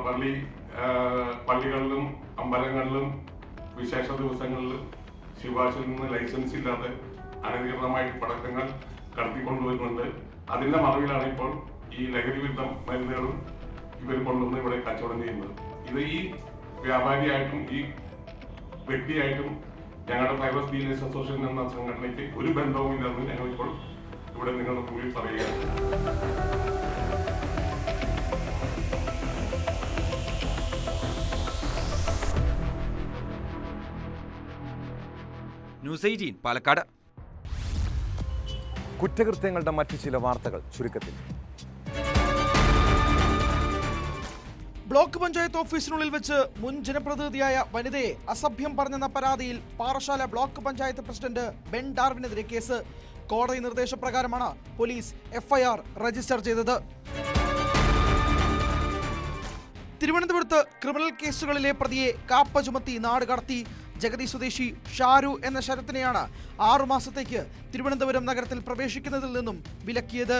പള്ളികളിലും അമ്പലങ്ങളിലും വിശേഷ ദിവസങ്ങളിലും ശുപാർശയിൽ നിന്ന് ലൈസൻസ് ഇല്ലാതെ അനധികൃതമായിട്ട് പടക്കങ്ങൾ കടത്തിക്കൊണ്ടുവരുന്നുണ്ട്. അതിന്റെ മറവിലാണ് ഇപ്പോൾ ഈ ലഹരി വിരുദ്ധ മരുന്നുകളും ഇവർ കൊണ്ടുവന്ന് ഇവിടെ കച്ചവടം ചെയ്യുന്നത്. ഇത് ഈ വ്യാപാരിയായിട്ടും ഈ വ്യക്തിയായിട്ടും ഞങ്ങളുടെ ഫയർവർക്സ് ഡീലേഴ്സ് അസോസിയേഷൻ എന്ന സംഘടനയ്ക്ക് ഒരു ബന്ധവുമില്ലെന്ന് ഞങ്ങൾ ഇപ്പോൾ ഇവിടെ നിങ്ങളുടെ മുമ്പിൽ പറയുകയാണ്. ന്യൂസ് 18 പാലക്കാട്. കുറ്റകൃത്യങ്ങളുടെ മറ്റു ചില വാർത്തകൾ ചുരുക്കത്തിൽ. ബ്ലോക്ക് പഞ്ചായത്ത് ഓഫീസിനുള്ളിൽ വെച്ച് മുൻ ജനപ്രതിനിധിയായ വനിതയെ അസഭ്യം പറഞ്ഞെന്ന പരാതിയിൽ Parassala block panchayat president Ben ഡാർവിനെതിരെ കേസ്. കോടതി നിർദ്ദേശപ്രകാരമാണ് പോലീസ് എഫ്ഐആർ രജിസ്റ്റർ ചെയ്തത്. തിരുവനന്തപുരത്ത് ക്രിമിനൽ കേസുകളിലെ പ്രതിയെ കാപ്പ ചുമത്തി നാട് കടത്തി. ജഗതി സ്വദേശി ഷാരു എന്ന ശരത്തിനെയാണ് 6 മാസത്തേക്ക് തിരുവനന്തപുരം നഗരത്തിൽ പ്രവേശിക്കുന്നതിൽ നിന്നും വിലക്കിയത്.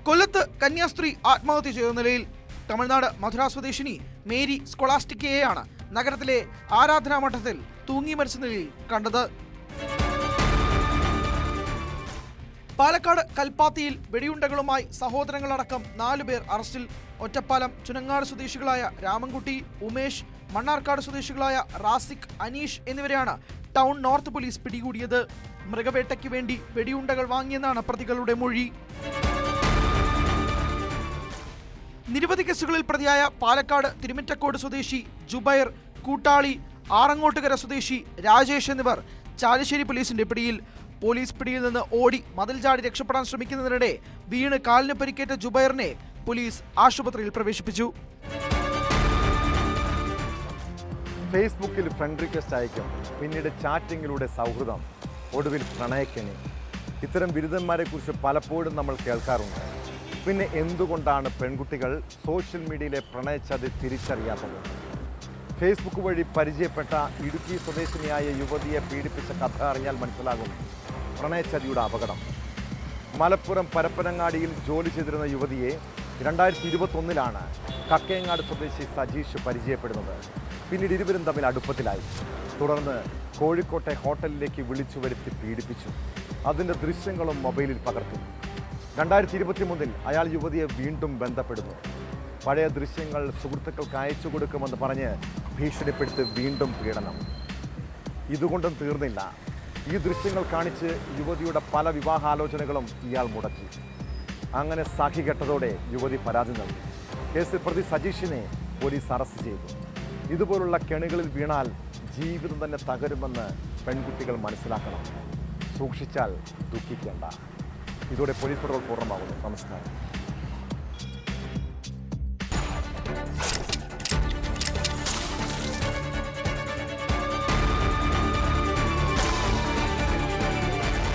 കൊല്ലത്ത് കന്യാസ്ത്രീ ആത്മഹത്യ ചെയ്ത നിലയിൽ. തമിഴ്നാട് മധുര സ്വദേശിനി മേരി സ്കൊളാസ്റ്റിക്കയെയാണ് നഗരത്തിലെ ആരാധനാ മഠത്തിൽ തൂങ്ങി മരിച്ച നിലയിൽ കണ്ടത്. പാലക്കാട് കൽപ്പാത്തിയിൽ വെടിയുണ്ടകളുമായി സഹോദരങ്ങളടക്കം 4 പേർ അറസ്റ്റിൽ. ഒറ്റപ്പാലം ചുനങ്ങാട് സ്വദേശികളായ രാമൻകുട്ടി, ഉമേഷ്, മണ്ണാർക്കാട് സ്വദേശികളായ റാസിഖ്, അനീഷ് എന്നിവരെയാണ് ടൗൺ നോർത്ത് പോലീസ് പിടികൂടിയത്. മൃഗവേട്ടയ്ക്ക് വേണ്ടി വെടിയുണ്ടകൾ വാങ്ങിയെന്നാണ് പ്രതികളുടെ മൊഴി. നിരവധി കേസുകളിൽ പ്രതിയായ പാലക്കാട് തിരുമിറ്റക്കോട് സ്വദേശി ജുബൈർ, കൂട്ടാളി, ആറങ്ങോട്ടുകര സ്വദേശി രാജേഷ് എന്നിവർ ചാലിശ്ശേരി പോലീസിന്റെ പിടിയിൽ. പോലീസ് പിടിയിൽ നിന്ന് ഓടി മതിൽ ചാടി രക്ഷപ്പെടാൻ ശ്രമിക്കുന്നതിനിടെ വീണ് കാലിന് പരിക്കേറ്റ ജുബൈറിനെ പോലീസ് ആശുപത്രിയിൽ പ്രവേശിപ്പിച്ചു. ഫേസ്ബുക്കിൽ ഫ്രണ്ട് റിക്വസ്റ്റ് അയക്കും, പിന്നീട് ചാറ്റിങ്ങിലൂടെ സൗഹൃദം, ഒടുവിൽ പ്രണയക്കെണി. ഇത്തരം ബിരുദന്മാരെ കുറിച്ച് പലപ്പോഴും നമ്മൾ കേൾക്കാറുണ്ട്. പിന്നെ എന്തുകൊണ്ടാണ് പെൺകുട്ടികൾ സോഷ്യൽ മീഡിയയിലെ പ്രണയച്ചതി തിരിച്ചറിയാത്തത്? ഫേസ്ബുക്ക് വഴി പരിചയപ്പെട്ട ഇടുക്കി സ്വദേശിനിയായ യുവതിയെ പീഡിപ്പിച്ച കഥ അറിഞ്ഞാൽ മനസ്സിലാകും പ്രണയച്ചതിയുടെ അപകടം. മലപ്പുറം പരപ്പനങ്ങാടിയിൽ ജോലി ചെയ്തിരുന്ന യുവതിയെ 2021 കക്കയങ്ങാട് സ്വദേശി സജീഷ് പരിചയപ്പെടുന്നത്. പിന്നീട് ഇരുവരും തമ്മിൽ അടുപ്പത്തിലായി. തുടർന്ന് കോഴിക്കോട്ടെ ഹോട്ടലിലേക്ക് വിളിച്ചു വരുത്തി പീഡിപ്പിച്ചു. അതിൻ്റെ ദൃശ്യങ്ങളും മൊബൈലിൽ പകർത്തി. 2023 അയാൾ യുവതിയെ വീണ്ടും ബന്ധപ്പെടുന്നു. പഴയ ദൃശ്യങ്ങൾ സുഹൃത്തുക്കൾക്ക് അയച്ചു കൊടുക്കുമെന്ന് പറഞ്ഞ് ഭീഷണിപ്പെടുത്തി വീണ്ടും പീഡനം. ഇതുകൊണ്ടും തീർന്നില്ല. ഈ ദൃശ്യങ്ങൾ കാണിച്ച് യുവതിയുടെ പല വിവാഹാലോചനകളും ഇയാൾ മുടക്കി. അങ്ങനെ സാക്ഷി കെട്ടതോടെ യുവതി പരാതി നൽകി. കേസിൽ പ്രതി സജീഷിനെ പോലീസ് അറസ്റ്റ് ചെയ്തു. ഇതുപോലുള്ള കെണികളിൽ വീണാൽ ജീവിതം തന്നെ തകരുമെന്ന് പെൺകുട്ടികൾ മനസ്സിലാക്കണം. സൂക്ഷിച്ചാൽ ദുഃഖിക്കേണ്ട. ഇതോടെ പോലീസ് പട്രോൾ പൂർണ്ണമാകുന്നു. നമസ്കാരം.